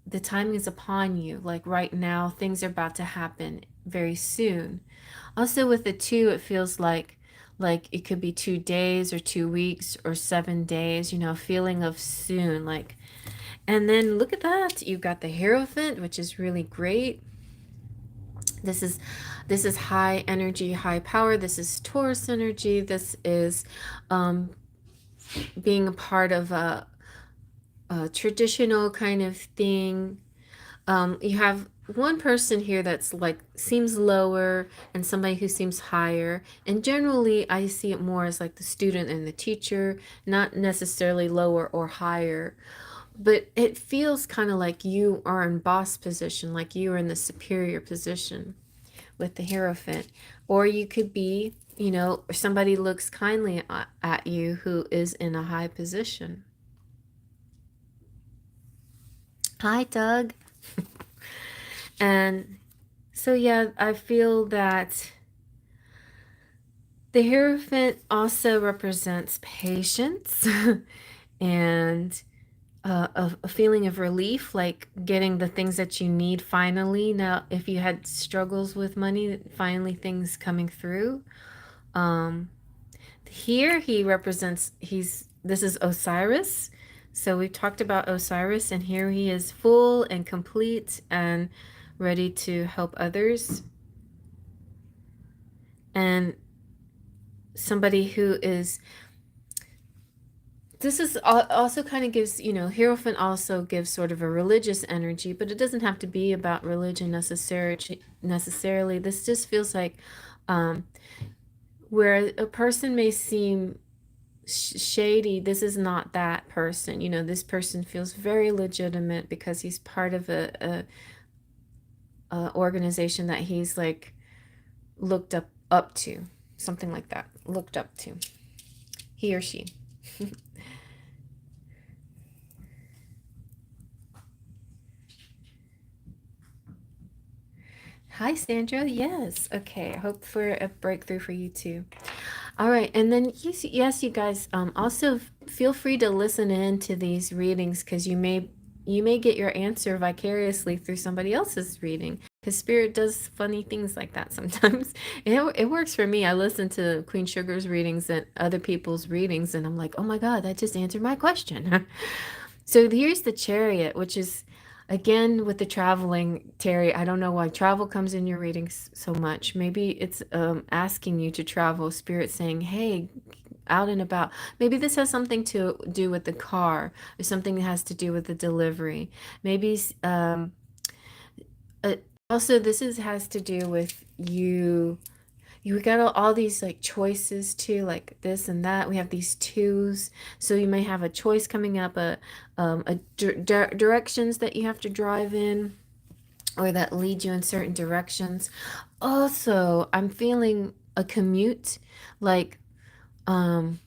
the timing is upon you. Like right now, things are about to happen very soon. Also with the two, it feels like it could be 2 days or 2 weeks or 7 days, you know, feeling of soon. Like, and then look at that. You've got the Hierophant, which is really great. This is high energy, high power. This is Taurus energy. This is being a part of a traditional kind of thing. You have one person here that's like seems lower and somebody who seems higher. And generally, I see it more as like the student and the teacher, not necessarily lower or higher. But it feels kind of like you are in boss position, like you are in the superior position with the Hierophant. Or you could be, you know, somebody looks kindly at you who is in a high position. Hi, Doug. And so, yeah, I feel that the Hierophant also represents patience and a feeling of relief, like getting the things that you need finally. Now, if you had struggles with money, finally things coming through. Here he represents, this is Osiris. So we've talked about Osiris, and here he is full and complete and ready to help others. And somebody who is, this is also kind of gives, Hierophant also gives sort of a religious energy, but it doesn't have to be about religion necessarily. This just feels like um, where a person may seem shady, this is not that person. This person feels very legitimate because he's part of a organization that he's like looked up to, something like that, looked up to, he or she. Hi, Sandra. Yes. Okay. I hope for a breakthrough for you too. All right. And then, yes, you guys, also feel free to listen in to these readings because you may get your answer vicariously through somebody else's reading because Spirit does funny things like that sometimes. It works for me. I listen to Queen Sugar's readings and other people's readings, and I'm like, oh my God, that just answered my question. So here's the Chariot, which is, again, with the traveling, Terry, I don't know why travel comes in your readings so much. Maybe it's asking you to travel, Spirit saying, hey, out and about. Maybe this has something to do with the car or something that has to do with the delivery. Maybe uh, also has to do with you got all these like choices too, like this and that. We have these twos, so you may have a choice coming up, directions that you have to drive in, or that lead you in certain directions. Also, I'm feeling a commute, like when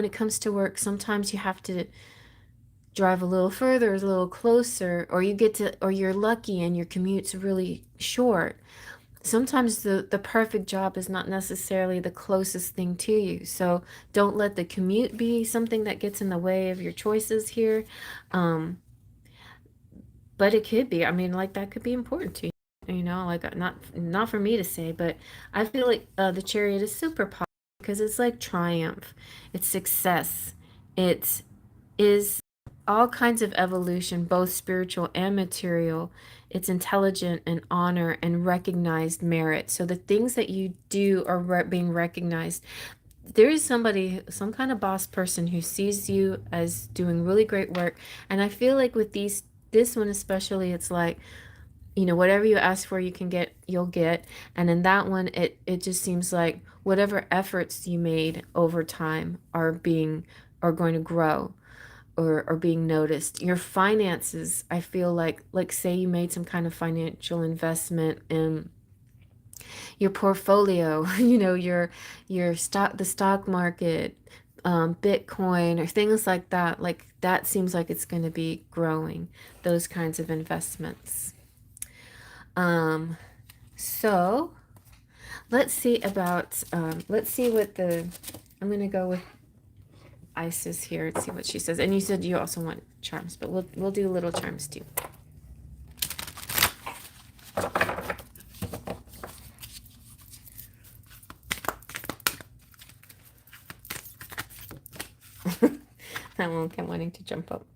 it comes to work, sometimes you have to drive a little further, a little closer, or or you're lucky and your commute's really short. Sometimes the perfect job is not necessarily the closest thing to you. So don't let the commute be something that gets in the way of your choices here. Um, but it could be. I mean, like that could be important to you. Like not for me to say, but I feel like the Chariot is super positive because it's like triumph, it's success, it is all kinds of evolution, both spiritual and material. It's intelligent and honor and recognized merit. So the things that you do are being recognized. There is somebody, some kind of boss person who sees you as doing really great work. And I feel like with this one especially, it's like, whatever you ask for, you'll get. And in that one, it just seems like whatever efforts you made over time are going to grow or being noticed. Your finances, I feel like say you made some kind of financial investment in your portfolio, the stock market, Bitcoin or things like that. Like that seems like it's going to be growing, those kinds of investments. So let's see what I'm going to go with Isis here. Let's see what she says. And you said you also want charms, but we'll do little charms too. That one kept wanting to jump up.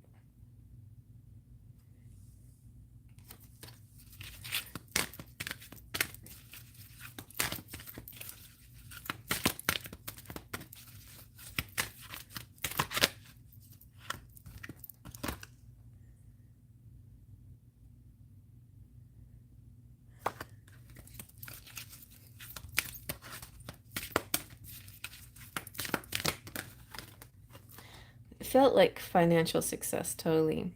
It felt like financial success, totally.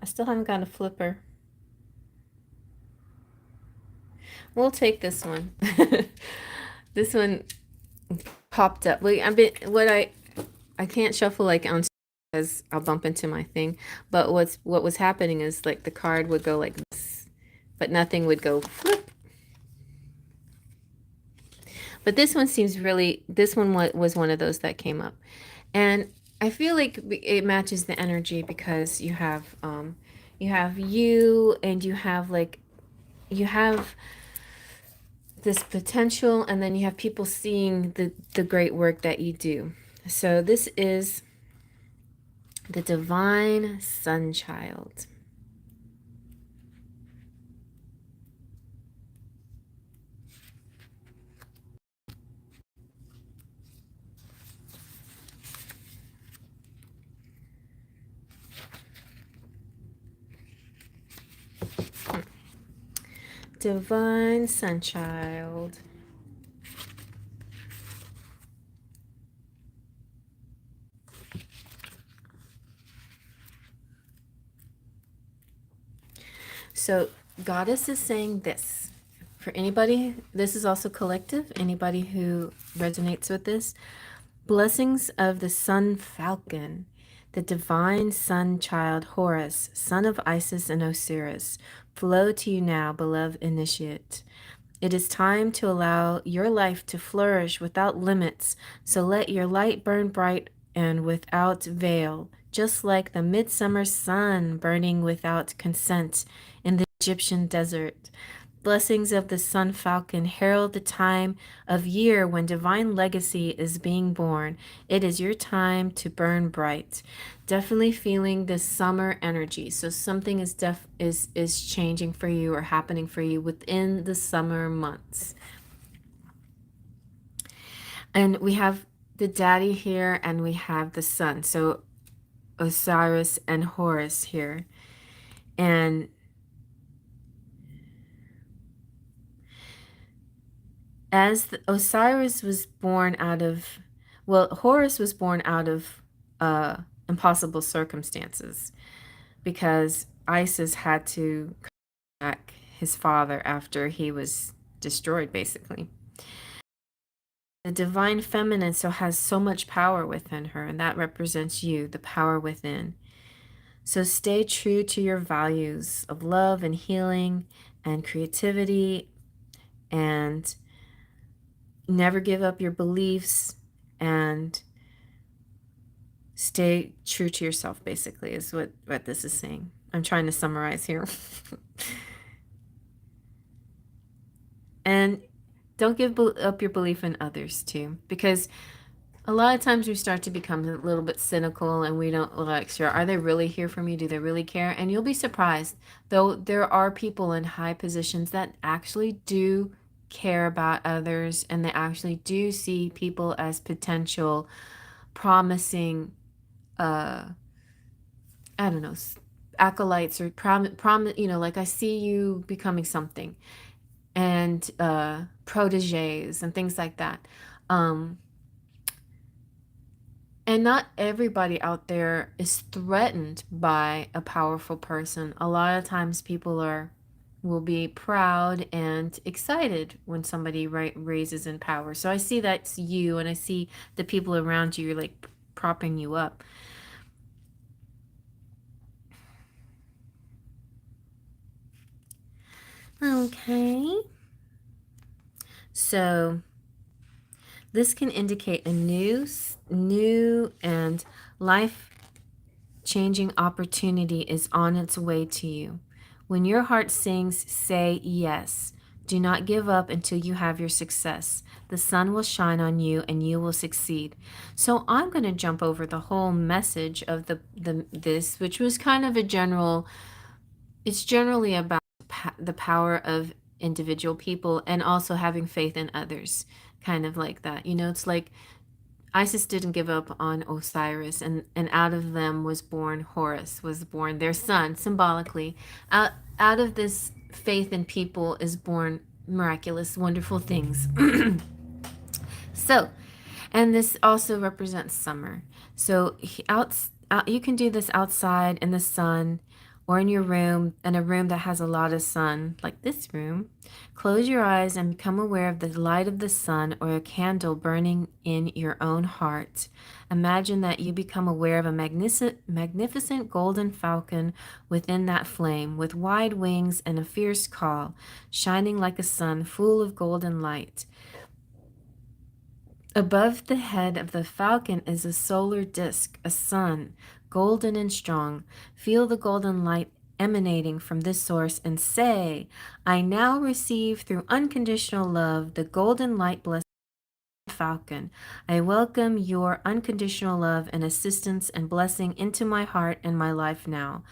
I still haven't got a flipper. We'll take this one. This one popped up. I can't shuffle like on because I'll bump into my thing. But what was happening is like the card would go like this, but nothing would go flip. But this one was one of those that came up. And I feel like it matches the energy because you have You have you, and you have like, you have this potential, and then you have people seeing the great work that you do. So this is the divine sun child. Divine sun child. So Goddess is saying this. For anybody, this is also collective, anybody who resonates with this. Blessings of the sun falcon, the divine sun child Horus, son of Isis and Osiris, flow to you now, beloved initiate. It is time to allow your life to flourish without limits, so let your light burn bright and without veil, just like the midsummer sun burning without consent in the Egyptian desert. Blessings of the sun falcon herald the time of year when divine legacy is being born. It is your time to burn bright. Definitely feeling this summer energy. So something is changing for you or happening for you within the summer months. And we have the daddy here, and we have the sun. So Osiris and Horus here. And as Osiris was born out of, well, Horus was born out of impossible circumstances, because Isis had to come back his father after he was destroyed, basically. The divine feminine so has so much power within her, and that represents you, the power within. So stay true to your values of love and healing and creativity, and never give up your beliefs, and stay true to yourself, basically, is what this is saying. I'm trying to summarize here. And don't give up your belief in others too, because a lot of times we start to become a little bit cynical, and we don't like, sure, are they really here for me? Do they really care? And you'll be surprised, though there are people in high positions that actually do care about others, and they actually do see people as potential promising, I don't know, acolytes, or like, I see you becoming something, and proteges and things like that. Um, And not everybody out there is threatened by a powerful person. A lot of times people will be proud and excited when somebody raises in power. So I see that's you, and I see the people around you like propping you up. Okay. So this can indicate a new and life-changing opportunity is on its way to you. When your heart sings, say yes. Do not give up until you have your success. The sun will shine on you and you will succeed. So I'm going to jump over the whole message of this, which was kind of a general, it's generally about the power of individual people, and also having faith in others, kind of like that. It's like Isis didn't give up on Osiris, and out of them was born Horus, was born their son, symbolically. Out of this faith in people is born miraculous, wonderful things. So, and this also represents summer. So you can do this outside in the sun, or in your room, in a room that has a lot of sun, like this room. Close your eyes and become aware of the light of the sun, or a candle burning in your own heart. Imagine that you become aware of a magnificent golden falcon within that flame, with wide wings and a fierce call, shining like a sun, full of golden light. Above the head of the falcon is a solar disk, a sun, golden and strong. Feel the golden light emanating from this source and say, I now receive through unconditional love the golden light blessing Falcon. I welcome your unconditional love and assistance and blessing into my heart and my life now.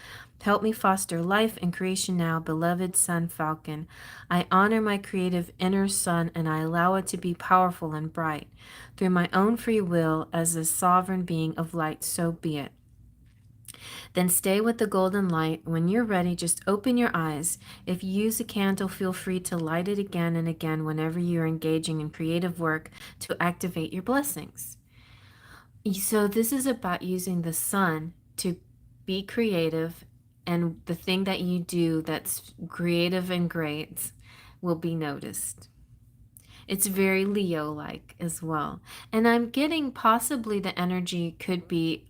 Help me foster life and creation now, beloved Sun Falcon. I honor my creative inner sun and I allow it to be powerful and bright. Through my own free will, as a sovereign being of light, so be it. Then stay with the golden light. When you're ready, just open your eyes. If you use a candle, feel free to light it again and again whenever you're engaging in creative work to activate your blessings. So this is about using the sun to be creative, and the thing that you do that's creative and great will be noticed. It's very Leo-like as well. And I'm getting possibly the energy could be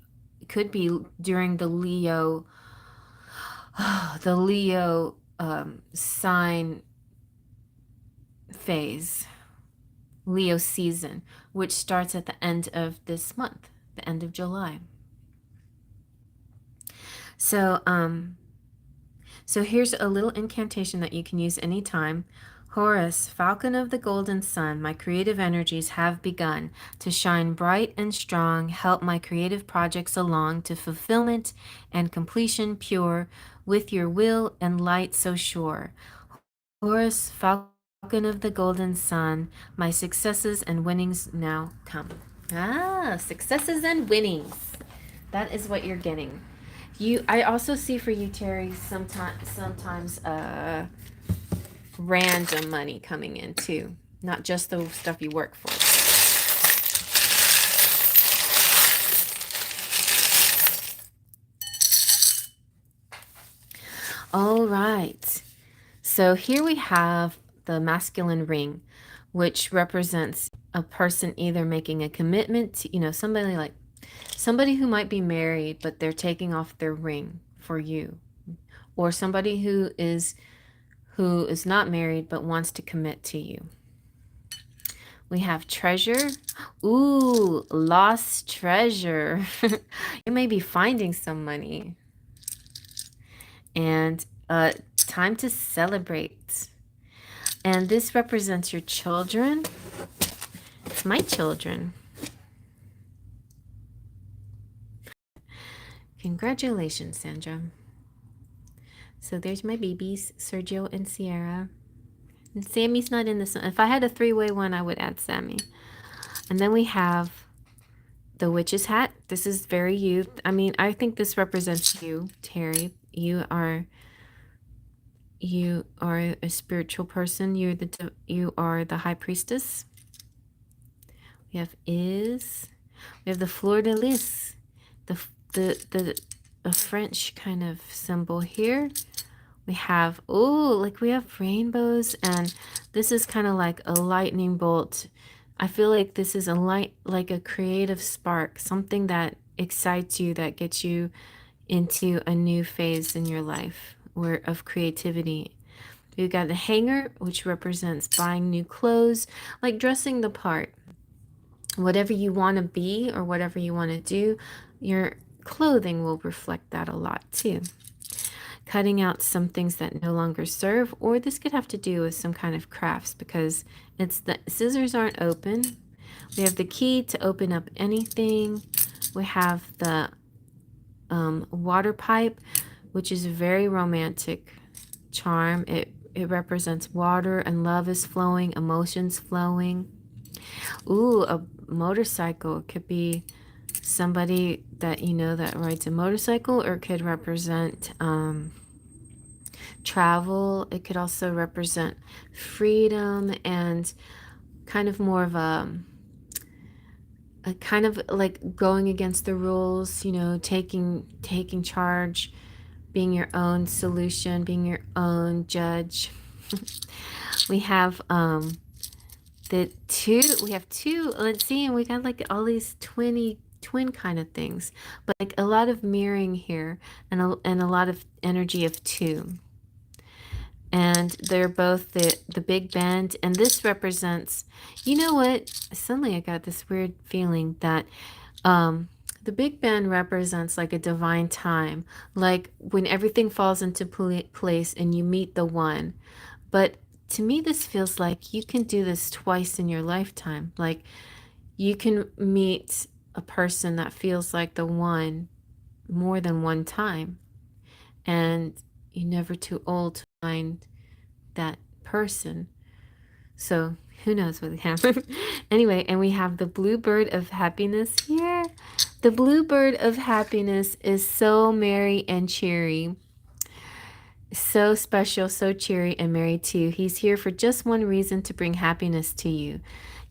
during the Leo sign phase, Leo season, which starts at the end of this month, the end of July. So here's a little incantation that you can use anytime. Horus, Falcon of the Golden Sun, my creative energies have begun to shine bright and strong. Help my creative projects along to fulfillment and completion pure, with your will and light so sure. Horus, Falcon of the Golden Sun, my successes and winnings now come. Successes and winnings. That is what you're getting. I also see for you, Terry, sometimes random money coming in too, not just the stuff you work for. All right, so here we have the masculine ring, which represents a person either making a commitment to, somebody who might be married but they're taking off their ring for you, or somebody who is not married but wants to commit to you. We have treasure. Ooh, lost treasure. You may be finding some money. And time to celebrate. And this represents your children. It's my children. Congratulations, Sandra. So there's my babies, Sergio and Sierra. And Sammy's not in this one. If I had a three-way one, I would add Sammy. And then we have the witch's hat. This is very you. I mean, I think this represents you, Terry. You are a spiritual person. You are the high priestess. We have the fleur de lis, a French kind of symbol here. We have we have rainbows, and this is kind of like a lightning bolt. I feel like this is like a creative spark, something that excites you, that gets you into a new phase in your life of creativity. We've got the hanger, which represents buying new clothes, like dressing the part. Whatever you want to be or whatever you want to do, your clothing will reflect that a lot too. Cutting out some things that no longer serve, or this could have to do with some kind of crafts because the scissors aren't open. We have the key to open up anything. We have the water pipe, which is a very romantic charm. It represents water and love is flowing, emotions flowing. Ooh, a motorcycle. It could be somebody that you know that rides a motorcycle, or it could represent travel. It could also represent freedom and kind of more of a kind of like going against the rules, taking charge, being your own solution, being your own judge. We have we have two, let's see, and we got like all these twin kind of things, but like a lot of mirroring here, and a lot of energy of two. And they're both the big bend, and this represents, you know what, suddenly I got this weird feeling that The Big Bang represents like a divine time, like when everything falls into place and you meet the one. But to me, this feels like you can do this twice in your lifetime. Like you can meet a person that feels like the one more than one time, and you're never too old to find that person. So who knows what happened. Anyway, and we have the bluebird of happiness here. The bluebird of happiness is so merry and cheery. So special, so cheery and merry too. He's here for just one reason, to bring happiness to you.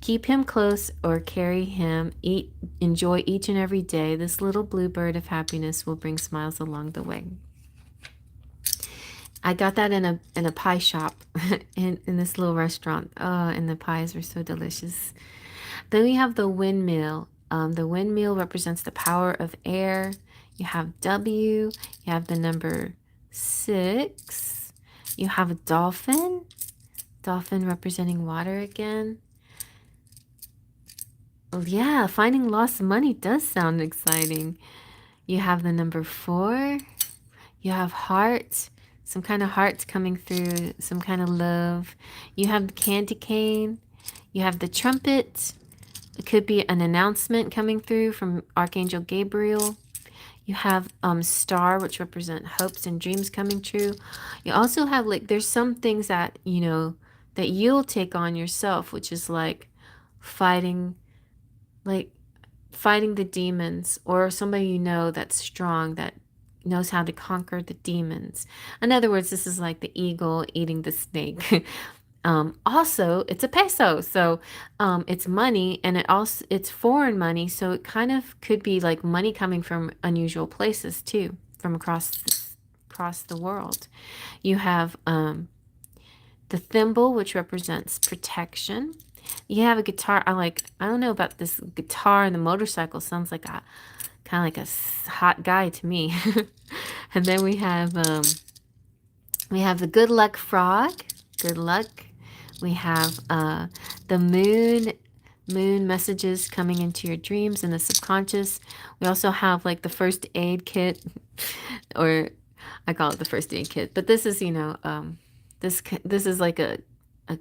Keep him close or carry him. Enjoy each and every day. This little bluebird of happiness will bring smiles along the way. I got that in a pie shop in this little restaurant. Oh, and the pies were so delicious. Then we have the windmill. The windmill represents the power of air. You have W. You have the number 6. You have a dolphin. Dolphin representing water again. Well, yeah, finding lost money does sound exciting. You have the number 4. You have heart. Some kind of hearts coming through. Some kind of love. You have the candy cane. You have the trumpet. It could be an announcement coming through from Archangel Gabriel. You have star, which represent hopes and dreams coming true. You also have like, there's some things that, you know, that you'll take on yourself, which is fighting, like fighting the demons, or somebody you know that's strong, that knows how to conquer the demons. In other words, this is like the eagle eating the snake. Also, it's a peso, so it's money, and it's foreign money, so it kind of could be like money coming from unusual places too, from across the world. You have the thimble, which represents protection. You have a guitar. I don't know about this guitar, and the motorcycle sounds like a kind of like a hot guy to me. And then we have the good luck frog. Good luck. We have the moon messages coming into your dreams and the subconscious. We also have like the first aid kit, or I call it the first aid kit. But this is, this is like a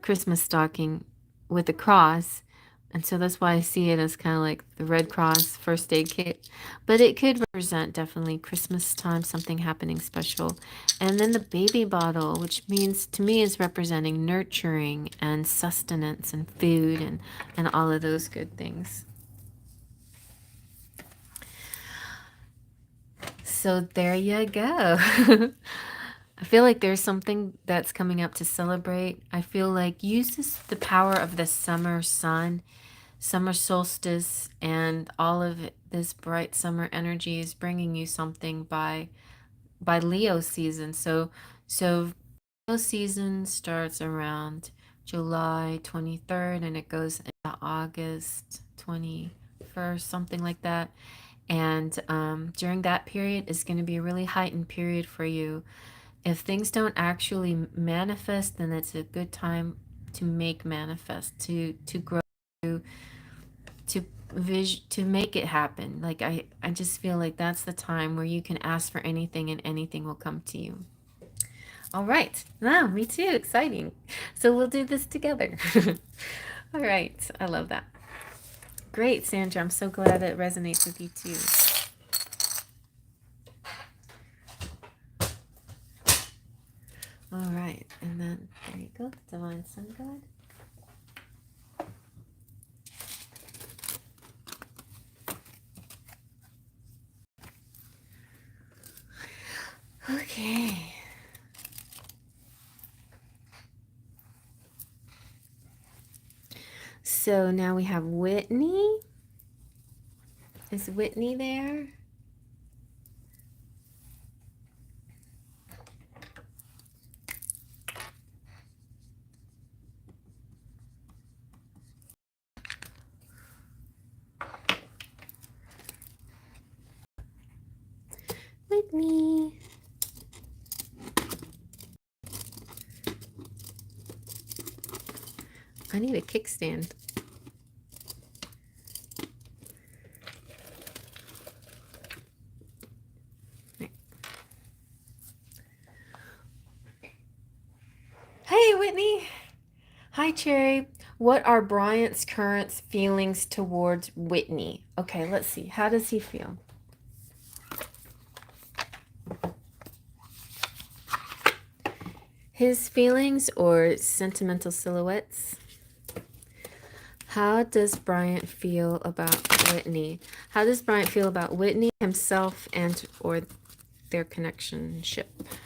Christmas stocking with a cross. And so that's why I see it as kind of like the Red Cross first aid kit. But it could represent definitely Christmas time, something happening special. And then the baby bottle, which means to me is representing nurturing and sustenance and food and all of those good things. So there you go. I feel like there's something that's coming up to celebrate. I feel like use the power of the summer sun, summer solstice, and all of this bright summer energy is bringing you something by Leo season. So Leo season starts around July 23rd and it goes into August 21st, something like that. And during that period is going to be a really heightened period for you. If things don't actually manifest, then it's a good time to make manifest, to grow, to make it happen. Like I just feel like that's the time where you can ask for anything and anything will come to you. All right. Wow, me too. Exciting. So we'll do this together. All right. I love that. Great, Sandra. I'm so glad it resonates with you too. All right. And then there you go. Divine Sun God. Okay. So now we have Whitney. Is Whitney there? Whitney. I need a kickstand. Whitney. Hi, Cherry. What are Bryant's current feelings towards Whitney? Okay, let's see. How does he feel? His feelings or sentimental silhouettes? How does Bryant feel about Whitney? How does Bryant feel about Whitney, himself, and or their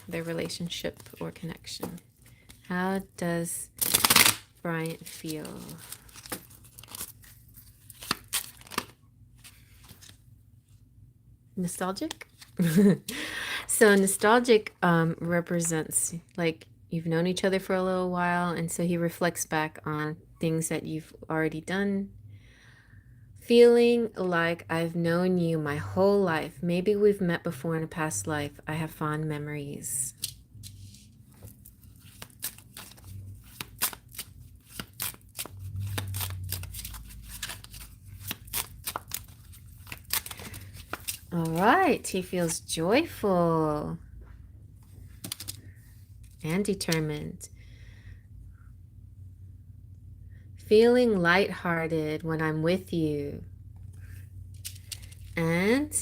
their relationship or connection? How does Bryant feel? Nostalgic? So nostalgic represents like you've known each other for a little while, and so he reflects back on things that you've already done. Feeling like I've known you my whole life. Maybe we've met before in a past life. I have fond memories. All right, he feels joyful and determined. Feeling lighthearted when I'm with you. And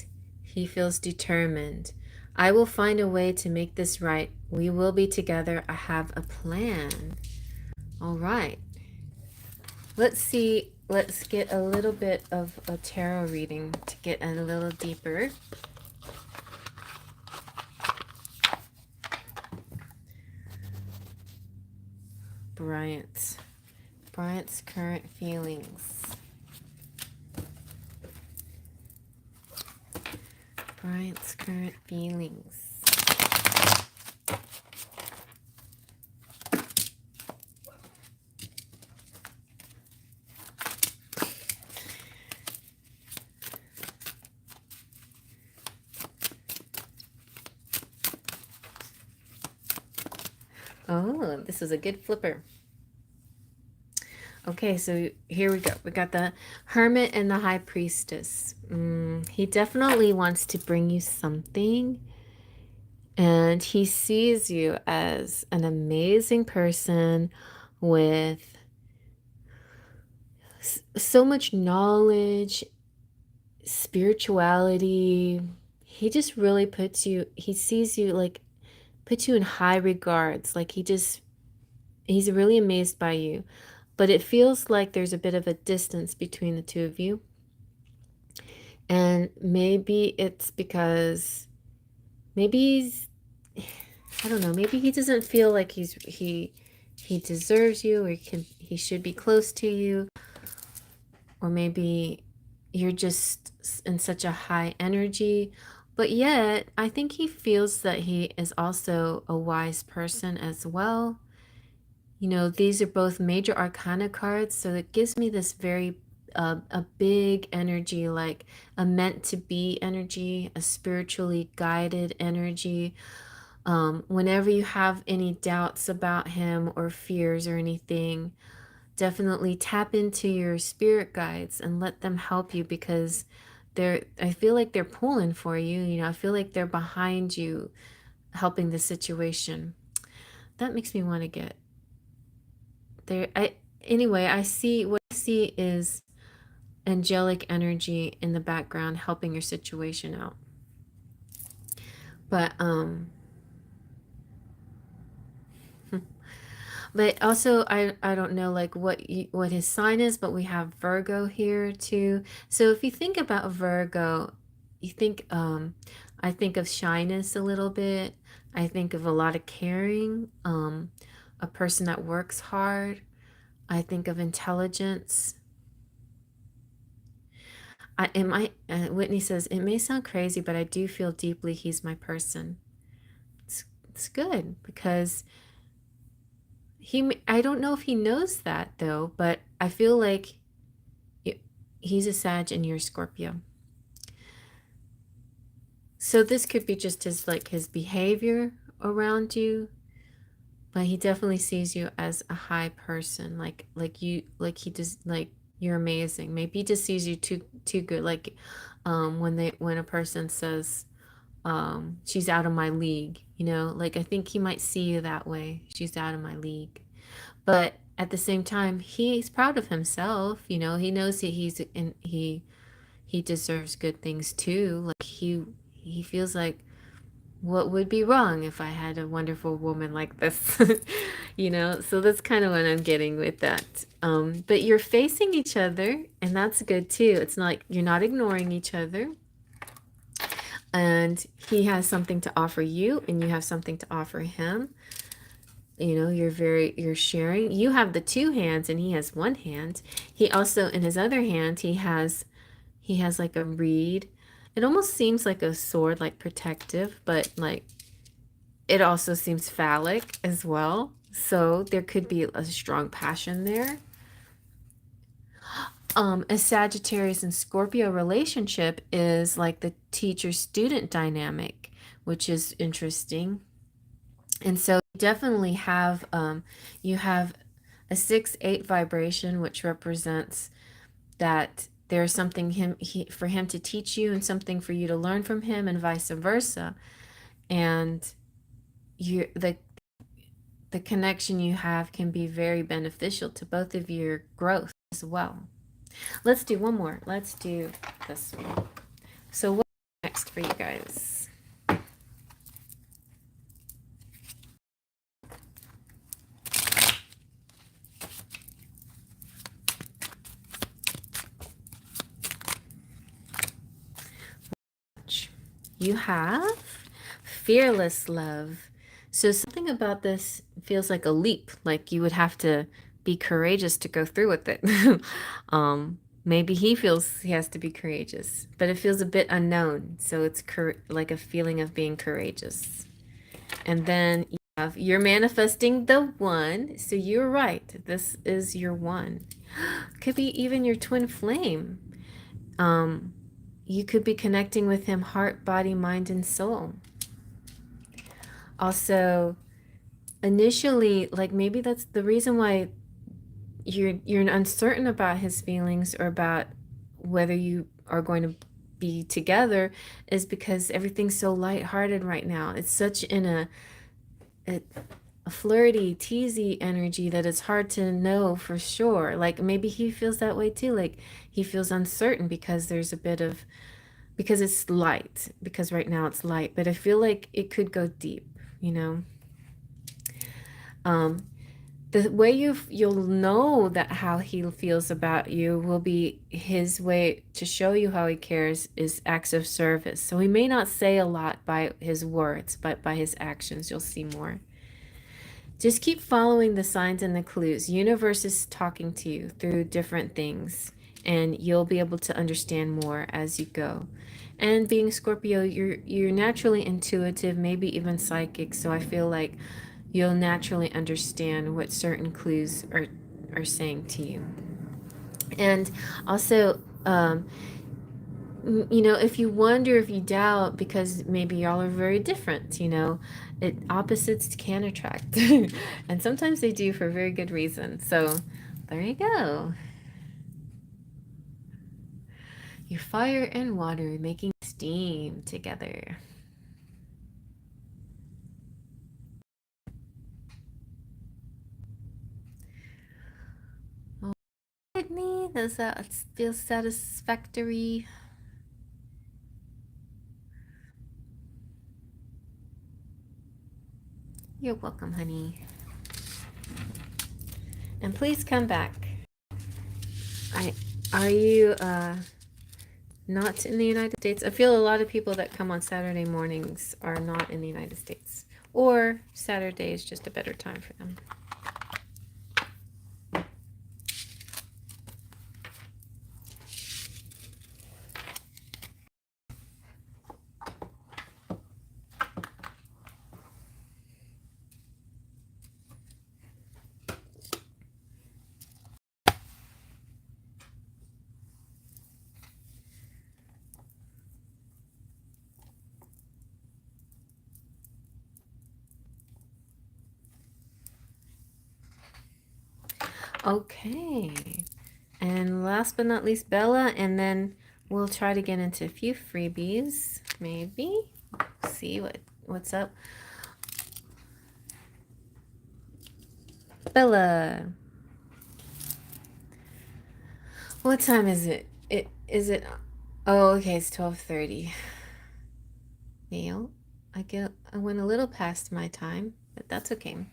he feels determined. I will find a way to make this right. We will be together. I have a plan. All right. Let's see. Let's get a little bit of a tarot reading to get a little deeper. Bryant's current feelings. Bryant's current feelings. Oh, this is a good flipper. Okay, so here we go. We got the Hermit and the High Priestess. He definitely wants to bring you something, and he sees you as an amazing person with so much knowledge, spirituality. He just really he sees you like, puts you in high regards. Like he's really amazed by you. But it feels like there's a bit of a distance between the two of you. And maybe it's because maybe I don't know, maybe he doesn't feel like he deserves you, or he should be close to you, or maybe you're just in such a high energy. But yet, I think he feels that he is also a wise person as well. You know, these are both major arcana cards, so it gives me this very a big energy, like a meant to be energy, a spiritually guided energy. Whenever you have any doubts about him or fears or anything, definitely tap into your spirit guides and let them help you, because I feel like they're pulling for you. You know, I feel like they're behind you, helping the situation. That makes me want to get there. Anyway, I see what I see is angelic energy in the background helping your situation out. But but also I don't know like what his sign is, but we have Virgo here too. So if you think about Virgo, you think I think of shyness a little bit. I think of a lot of caring, a person that works hard. I think of intelligence. Whitney says, it may sound crazy, but I do feel deeply he's my person. It's good because I don't know if he knows that though, but I feel like he's a Sag and you're Scorpio. So this could be just his behavior around you, but he definitely sees you as a high person, like he does, like you're amazing. Maybe he just sees you too good, like when a person says she's out of my league, you know, like I think he might see you that way. She's out of my league. But at the same time, he's proud of himself. You know, he knows that he deserves good things too. Like he feels like, what would be wrong if I had a wonderful woman like this? You know, so that's kind of what I'm getting with that. But you're facing each other, and that's good too. It's not like you're not ignoring each other, and he has something to offer you, and you have something to offer him. You know, you're sharing. You have the two hands, and he has one hand. He also, in his other hand, he has like a reed. It almost seems like a sword, like protective, but like it also seems phallic as well. So there could be a strong passion there. A Sagittarius and Scorpio relationship is like the teacher-student dynamic, which is interesting. And so you definitely have you have a 6-8 vibration, which represents that there's something for him to teach you and something for you to learn from him, and vice versa. And you the connection you have can be very beneficial to both of your growth as well. Let's do one more. Let's do this one. So what's next for you guys? You have fearless love. So something about this feels like a leap, like you would have to be courageous to go through with it. Maybe he feels he has to be courageous, but it feels a bit unknown. So it's like a feeling of being courageous. And then you're manifesting the one. So you're right. This is your one. Could be even your twin flame. Um, you could be connecting with him heart, body, mind, and soul. Also, initially, like maybe that's the reason why you're uncertain about his feelings or about whether you are going to be together, is because everything's so lighthearted right now. It's such in a flirty, teasy energy that it's hard to know for sure. Like maybe he feels that way too. Like he feels uncertain because there's a bit of, because it's light, because right now it's light, but I feel like it could go deep, you know. Um, the way you'll know that how he feels about you will be his way to show you how he cares is acts of service. So he may not say a lot by his words, but by his actions you'll see more. Just keep following the signs and the clues. Universe is talking to you through different things, and you'll be able to understand more as you go. And being Scorpio, you're naturally intuitive, maybe even psychic, so I feel like you'll naturally understand what certain clues are saying to you. And also, you know, if you wonder, if you doubt, because maybe y'all are very different, you know, opposites can attract. And sometimes they do for a very good reason. So there you go. Your fire and water making steam together. Oh, Whitney, does that feel satisfactory? You're welcome, honey. And please come back. Are you not in the United States? I feel a lot of people that come on Saturday mornings are not in the United States, or Saturday is just a better time for them. Okay. And last but not least, Bella, and then we'll try to get into a few freebies, maybe. See what's up. Bella, what time is it? Is it? Oh, okay, it's 12:30. Neil, I went a little past my time, but that's okay.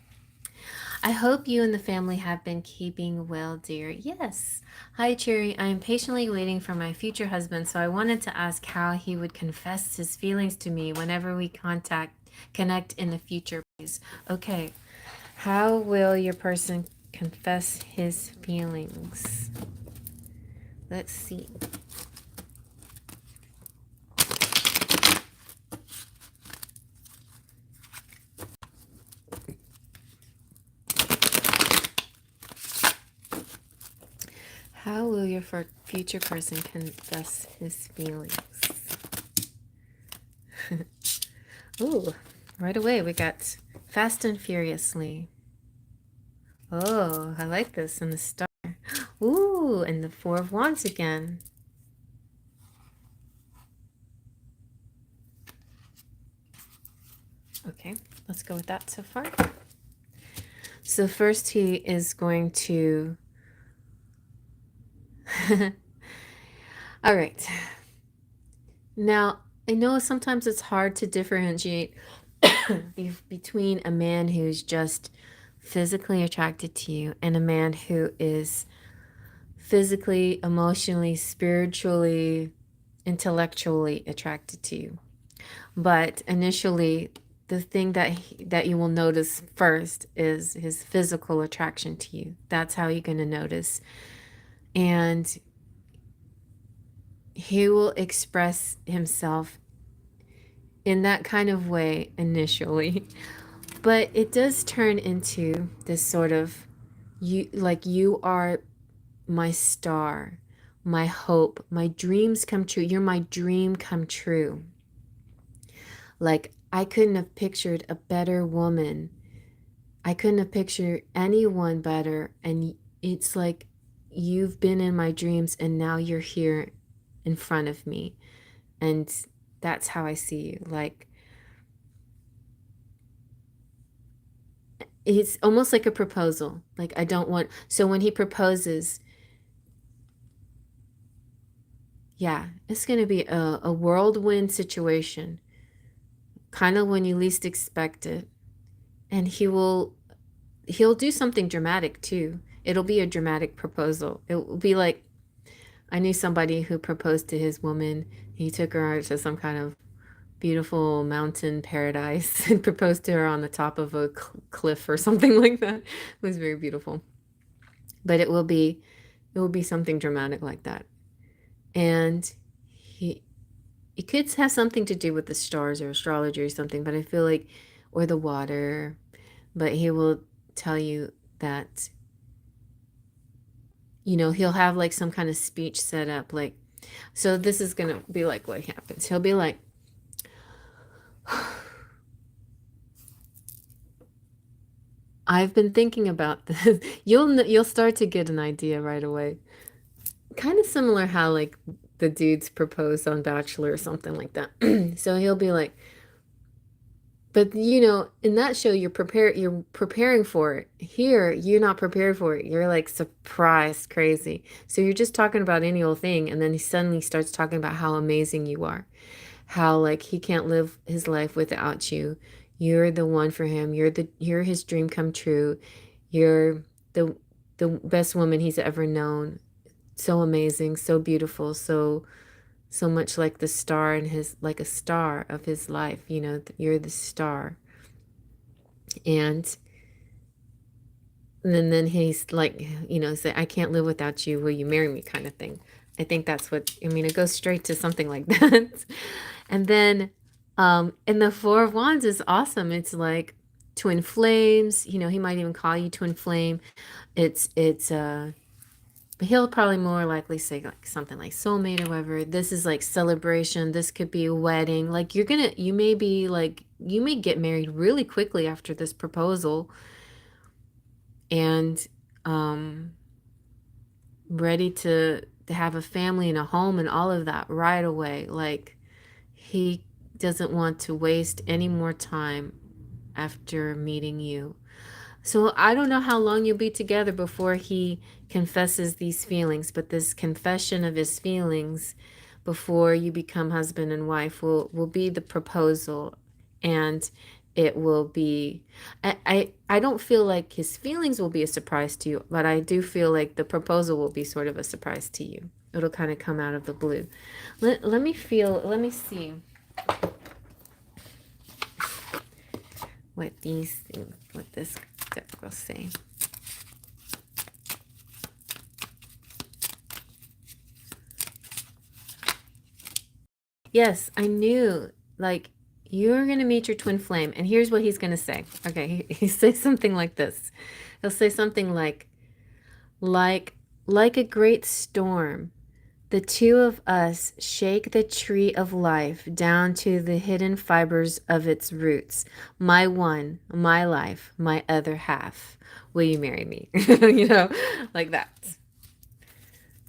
I hope you and the family have been keeping well, dear. Yes. Hi, Cherry. I am patiently waiting for my future husband, so I wanted to ask how he would confess his feelings to me whenever we connect in the future, please. Okay. How will your person confess his feelings? Let's see. How will your future person confess his feelings? Ooh, right away we got Fast and Furiously. Oh, I like this. And the star. Ooh, and the Four of Wands again. Okay, let's go with that so far. So first he is going to... All right. Now, I know sometimes it's hard to differentiate between a man who's just physically attracted to you and a man who is physically, emotionally, spiritually, intellectually attracted to you. But initially, the thing that you will notice first is his physical attraction to you. That's how you're going to notice. And he will express himself in that kind of way initially. But it does turn into this sort of you are my star, my hope, my dreams come true. You're my dream come true. Like, I couldn't have pictured a better woman. I couldn't have pictured anyone better. And it's like you've been in my dreams and now you're here in front of me. And that's how I see you. Like, it's almost like a proposal. Like, I don't want... So when he proposes, yeah, it's going to be a whirlwind situation, kind of when you least expect it. And he'll do something dramatic too. It'll be a dramatic proposal. It will be like, I knew somebody who proposed to his woman. He took her out to some kind of beautiful mountain paradise and proposed to her on the top of a cliff or something like that. It was very beautiful. But it will be something dramatic like that. And it could have something to do with the stars or astrology or something, but I feel like, or the water, but he will tell you that, he'll have like some kind of speech set up. Like, so this is going to be like what happens. He'll be like, I've been thinking about this. You'll start to get an idea right away. Kind of similar how like the dudes propose on Bachelor or something like that. So he'll be like, but in that show you're preparing for it. Here, you're not prepared for it. You're like surprised, crazy. So you're just talking about any old thing, and then he suddenly starts talking about how amazing you are. How like he can't live his life without you. You're the one for him. You're his dream come true. You're the best woman he's ever known. So amazing, so beautiful, so much like the star in his, like a star of his life. You're the star. And then he's like, say, I can't live without you. Will you marry me? Kind of thing. I think that's what, it goes straight to something like that. And then, and the Four of Wands is awesome. It's like twin flames. He might even call you twin flame. But he'll probably more likely say like something like soulmate or whatever. This is like celebration. This could be a wedding. Like you may get married really quickly after this proposal, and ready to have a family and a home and all of that right away. Like he doesn't want to waste any more time after meeting you. So I don't know how long you'll be together before he confesses these feelings, but this confession of his feelings before you become husband and wife will be the proposal, and it will be I don't feel like his feelings will be a surprise to you, but I do feel like the proposal will be sort of a surprise to you. It'll kind of come out of the blue. Let me see what what this deck will say. Yes, I knew. Like, you're going to meet your twin flame. And here's what he's going to say. Okay, he says something like this. He'll say something like, like a great storm, the two of us shake the tree of life down to the hidden fibers of its roots. My one, my life, my other half. Will you marry me? You know, like that.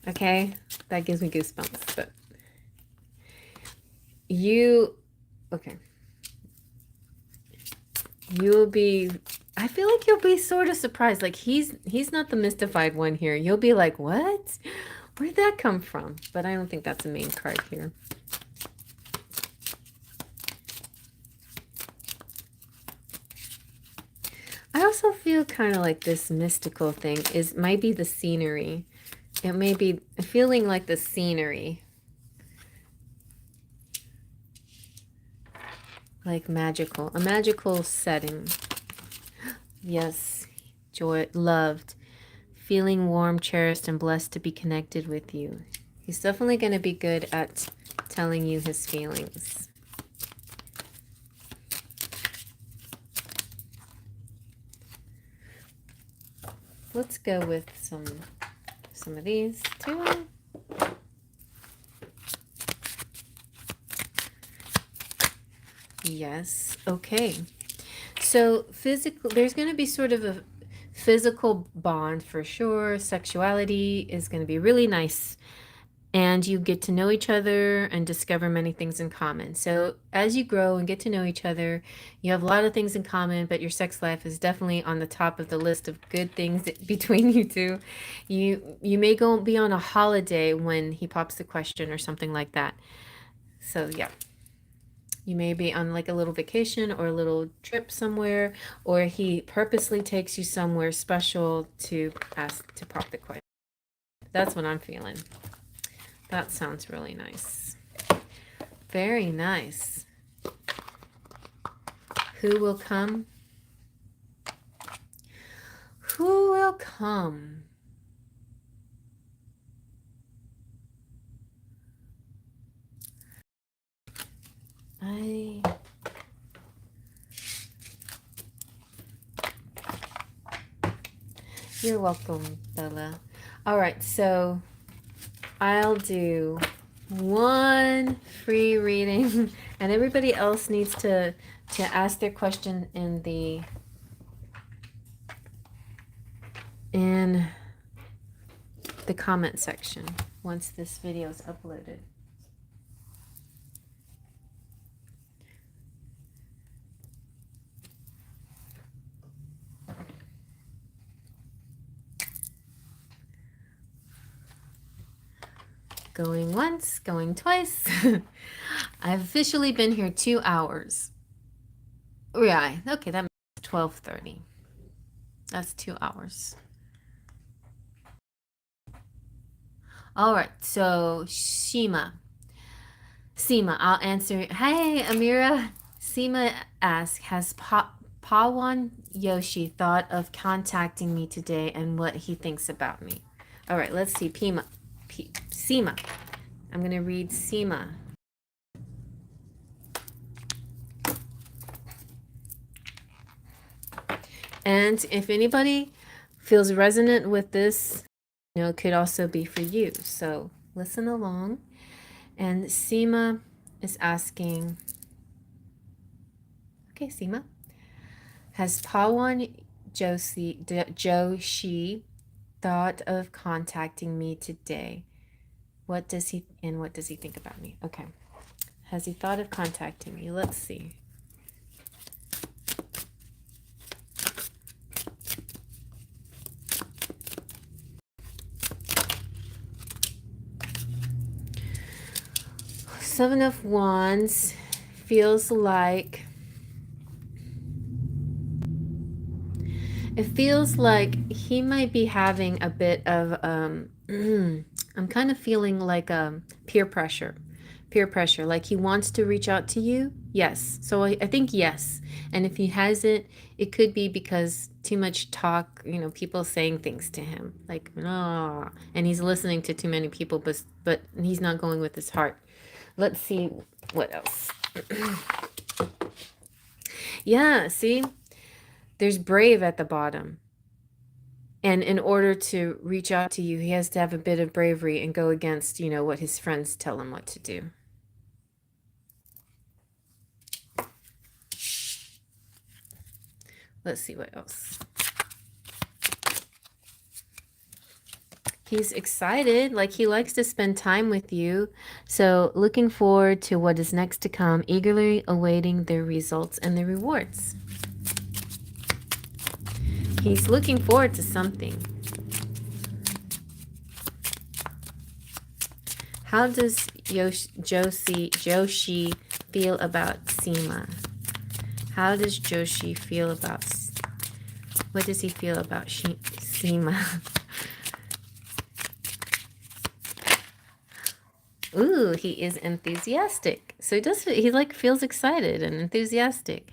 Okay, that gives me goosebumps. But okay. You'll be, I feel like you'll be sort of surprised. Like he's not the mystified one here. You'll be like, what? Where'd that come from? But I don't think that's the main card here. I also feel kind of like this mystical thing might be the scenery. It may be feeling like the scenery. Like magical, a magical setting. Yes, joy, loved, feeling warm, cherished, and blessed to be connected with you. He's definitely going to be good at telling you his feelings. Let's go with some of these too. Yes. Okay. So physical, there's going to be sort of a physical bond for sure. Sexuality is going to be really nice. And you get to know each other and discover many things in common. So as you grow and get to know each other, you have a lot of things in common, but your sex life is definitely on the top of the list of good things between you two. You may go be on a holiday when he pops the question or something like that. So yeah. You may be on like a little vacation or a little trip somewhere, or he purposely takes you somewhere special to ask to pop the question. That's what I'm feeling. That sounds really nice. Very nice. Who will come? Who will come? You're welcome, Bella. All right, so I'll do one free reading, and everybody else needs to ask their question in the comment section once this video is uploaded. Going once, going twice. I've officially been here 2 hours. Yeah, okay, that makes 12:30. That's 2 hours. All right, so Seema, I'll answer. Hey, Amira. Seema asks, has Pawan Yoshi thought of contacting me today and what he thinks about me? All right, let's see. Seema. I'm going to read Seema. And if anybody feels resonant with this, you know, it could also be for you. So listen along. And Seema is asking, okay, Seema, has Pawan Joshi thought of contacting me today? What does he think about me? Okay. Has he thought of contacting me? Let's see. Seven of Wands feels like he might be having a bit of I'm kind of feeling like peer pressure. Peer pressure, like he wants to reach out to you. Yes. So I think yes. And if he hasn't, it could be because too much talk, people saying things to him like, ah, and he's listening to too many people, but he's not going with his heart. Let's see what else. Yeah, see? There's brave at the bottom. And in order to reach out to you, he has to have a bit of bravery and go against, what his friends tell him what to do. Let's see what else. He's excited, like he likes to spend time with you. So looking forward to what is next to come, eagerly awaiting the results and the rewards. He's looking forward to something. How does Joshi feel about Seema? How does Joshi feel about... What does he feel about Seema? Ooh, he is enthusiastic. So he like feels excited and enthusiastic.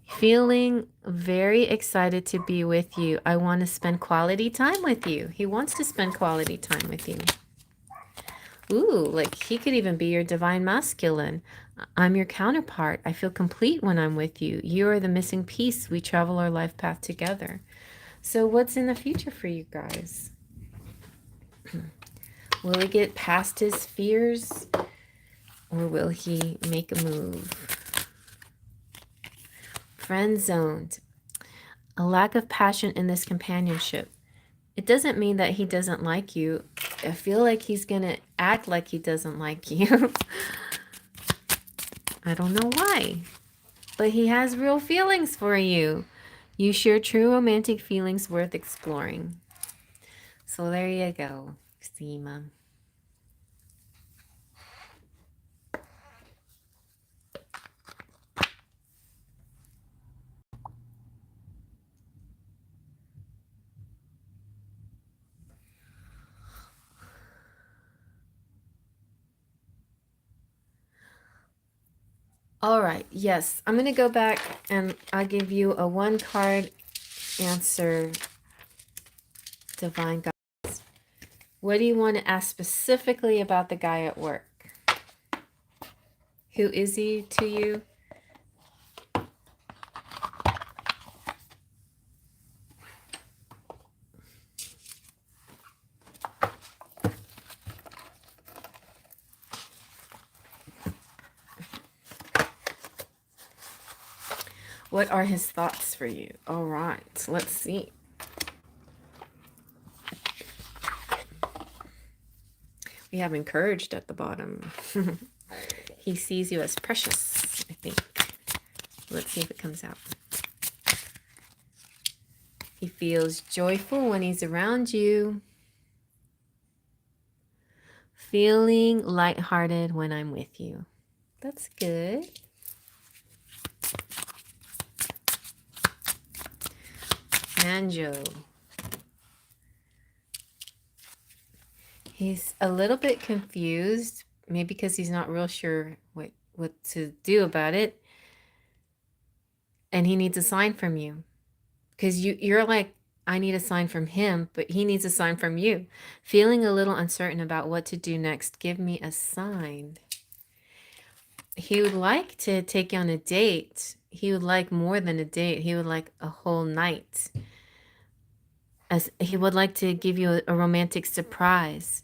Feeling very excited to be with you. I want to spend quality time with you. He wants to spend quality time with you. Ooh, like he could even be your divine masculine. I'm your counterpart. I feel complete when I'm with you. You are the missing piece. We travel our life path together. So what's in the future for you guys? Will he get past his fears or will he make a move? Friend zoned. A lack of passion in this companionship. It doesn't mean that he doesn't like you. I feel like he's going to act like he doesn't like you. I don't know why. But he has real feelings for you. You share true romantic feelings worth exploring. So there you go, Seema. All right, yes, I'm going to go back and I'll give you a one card answer, Divine Guides. What do you want to ask specifically about the guy at work? Who is he to you? What are his thoughts for you? All right, let's see. We have encouraged at the bottom. He sees you as precious, I think. Let's see if it comes out. He feels joyful when he's around you. Feeling lighthearted when I'm with you. That's good. Manjo. He's a little bit confused, maybe because he's not real sure what to do about it. And he needs a sign from you. Because you're like, I need a sign from him, but he needs a sign from you. Feeling a little uncertain about what to do next. Give me a sign. He would like to take you on a date. He would like more than a date. He would like a whole night. As he would like to give you a romantic surprise.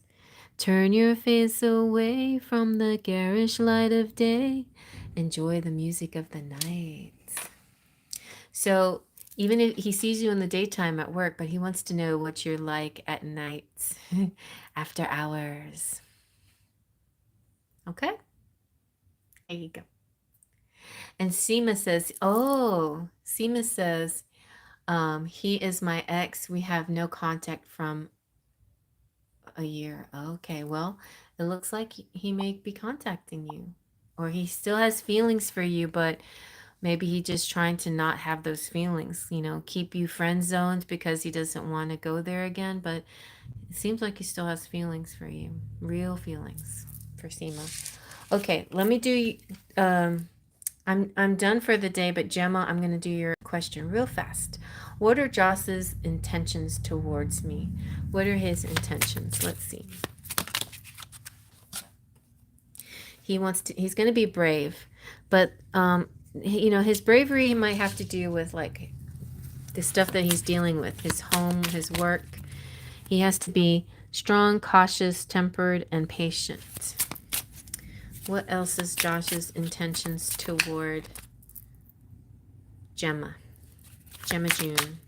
Turn your face away from the garish light of day. Enjoy the music of the night. So even if he sees you in the daytime at work, but he wants to know what you're like at night, after hours. Okay? There you go. And Seema says, he is my ex. We have no contact from a year. Okay, well, it looks like he may be contacting you, or he still has feelings for you, but maybe he just trying to not have those feelings, keep you friend zoned because he doesn't want to go there again. But it seems like he still has feelings for you, real feelings for Seema. Okay, let me do. I'm done for the day, but Gemma, I'm gonna do your question real fast. What are Joss's intentions towards me? What are his intentions? Let's see. He's gonna be brave, but his bravery might have to do with like the stuff that he's dealing with, his home, his work. He has to be strong, cautious, tempered, and patient. What else is Josh's intentions toward Gemma? Gemma June.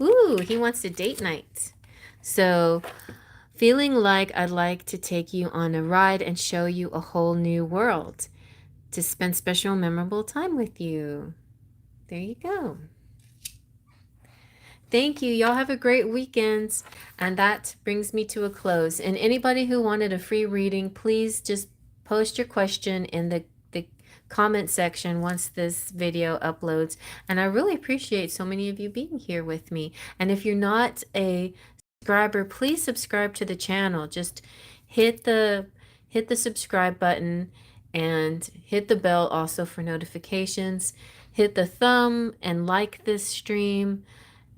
Ooh, he wants a date night. So, feeling like I'd like to take you on a ride and show you a whole new world, to spend special, memorable time with you. There you go. Thank you. Y'all have a great weekend. And that brings me to a close. And anybody who wanted a free reading, please just post your question in the comment section once this video uploads. And I really appreciate so many of you being here with me. And if you're not a subscriber, please subscribe to the channel. Just hit the subscribe button and hit the bell also for notifications. Hit the thumb and like this stream.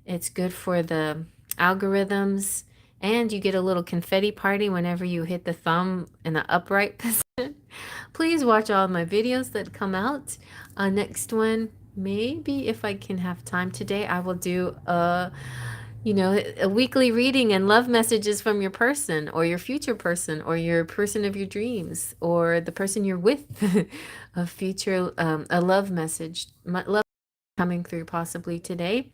It's good for the algorithms, and you get a little confetti party whenever you hit the thumb in the upright position. Please watch all of my videos that come out. Next one, maybe if I can have time today, I will do a weekly reading and love messages from your person or your future person or your person of your dreams or the person you're with. A love message, love coming through possibly today.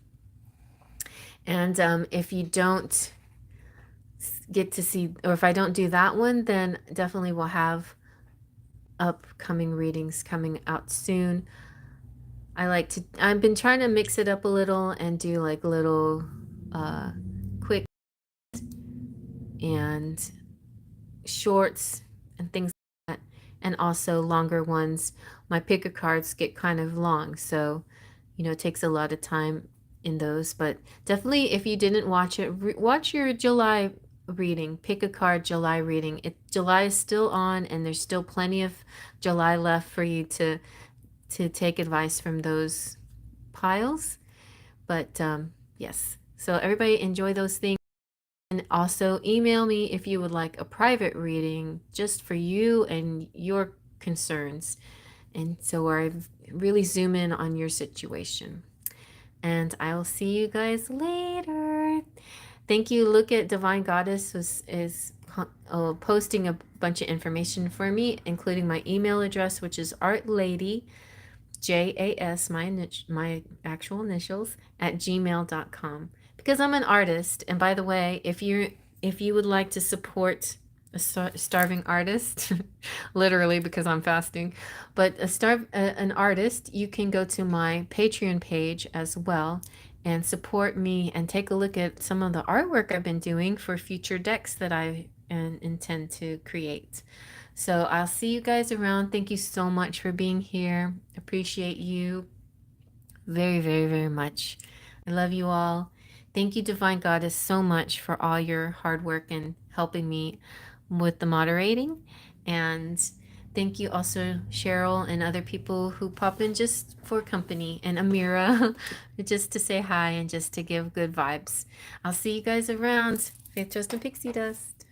And if you don't get to see, or if I don't do that one, then definitely we'll have upcoming readings coming out soon. I've been trying to mix it up a little and do like little quick and shorts and things like that, and also longer ones. My picker cards get kind of long, so it takes a lot of time in those. But definitely, if you didn't watch it, watch your July reading. Pick a card July reading. July is still on, and there's still plenty of July left for you to take advice from those piles. But yes, so everybody enjoy those things. And also email me if you would like a private reading just for you and your concerns. And so I really zoom in on your situation. And I'll see you guys later. Thank you. Look at Divine Goddess is posting a bunch of information for me, including my email address, which is artlady, JAS, my actual initials, at gmail.com. Because I'm an artist. And by the way, if you would like to support a starving artist, literally because I'm fasting, but an artist, you can go to my Patreon page as well and support me and take a look at some of the artwork I've been doing for future decks that I intend to create. So I'll see you guys around. Thank you so much for being here. Appreciate you very, very, very much. I love you all. Thank you, Divine Goddess, so much for all your hard work and helping me with the moderating. And thank you also, Cheryl, and other people who pop in just for company, and Amira, just to say hi and just to give good vibes. I'll see you guys around. Faith, Trust, and Pixie Dust.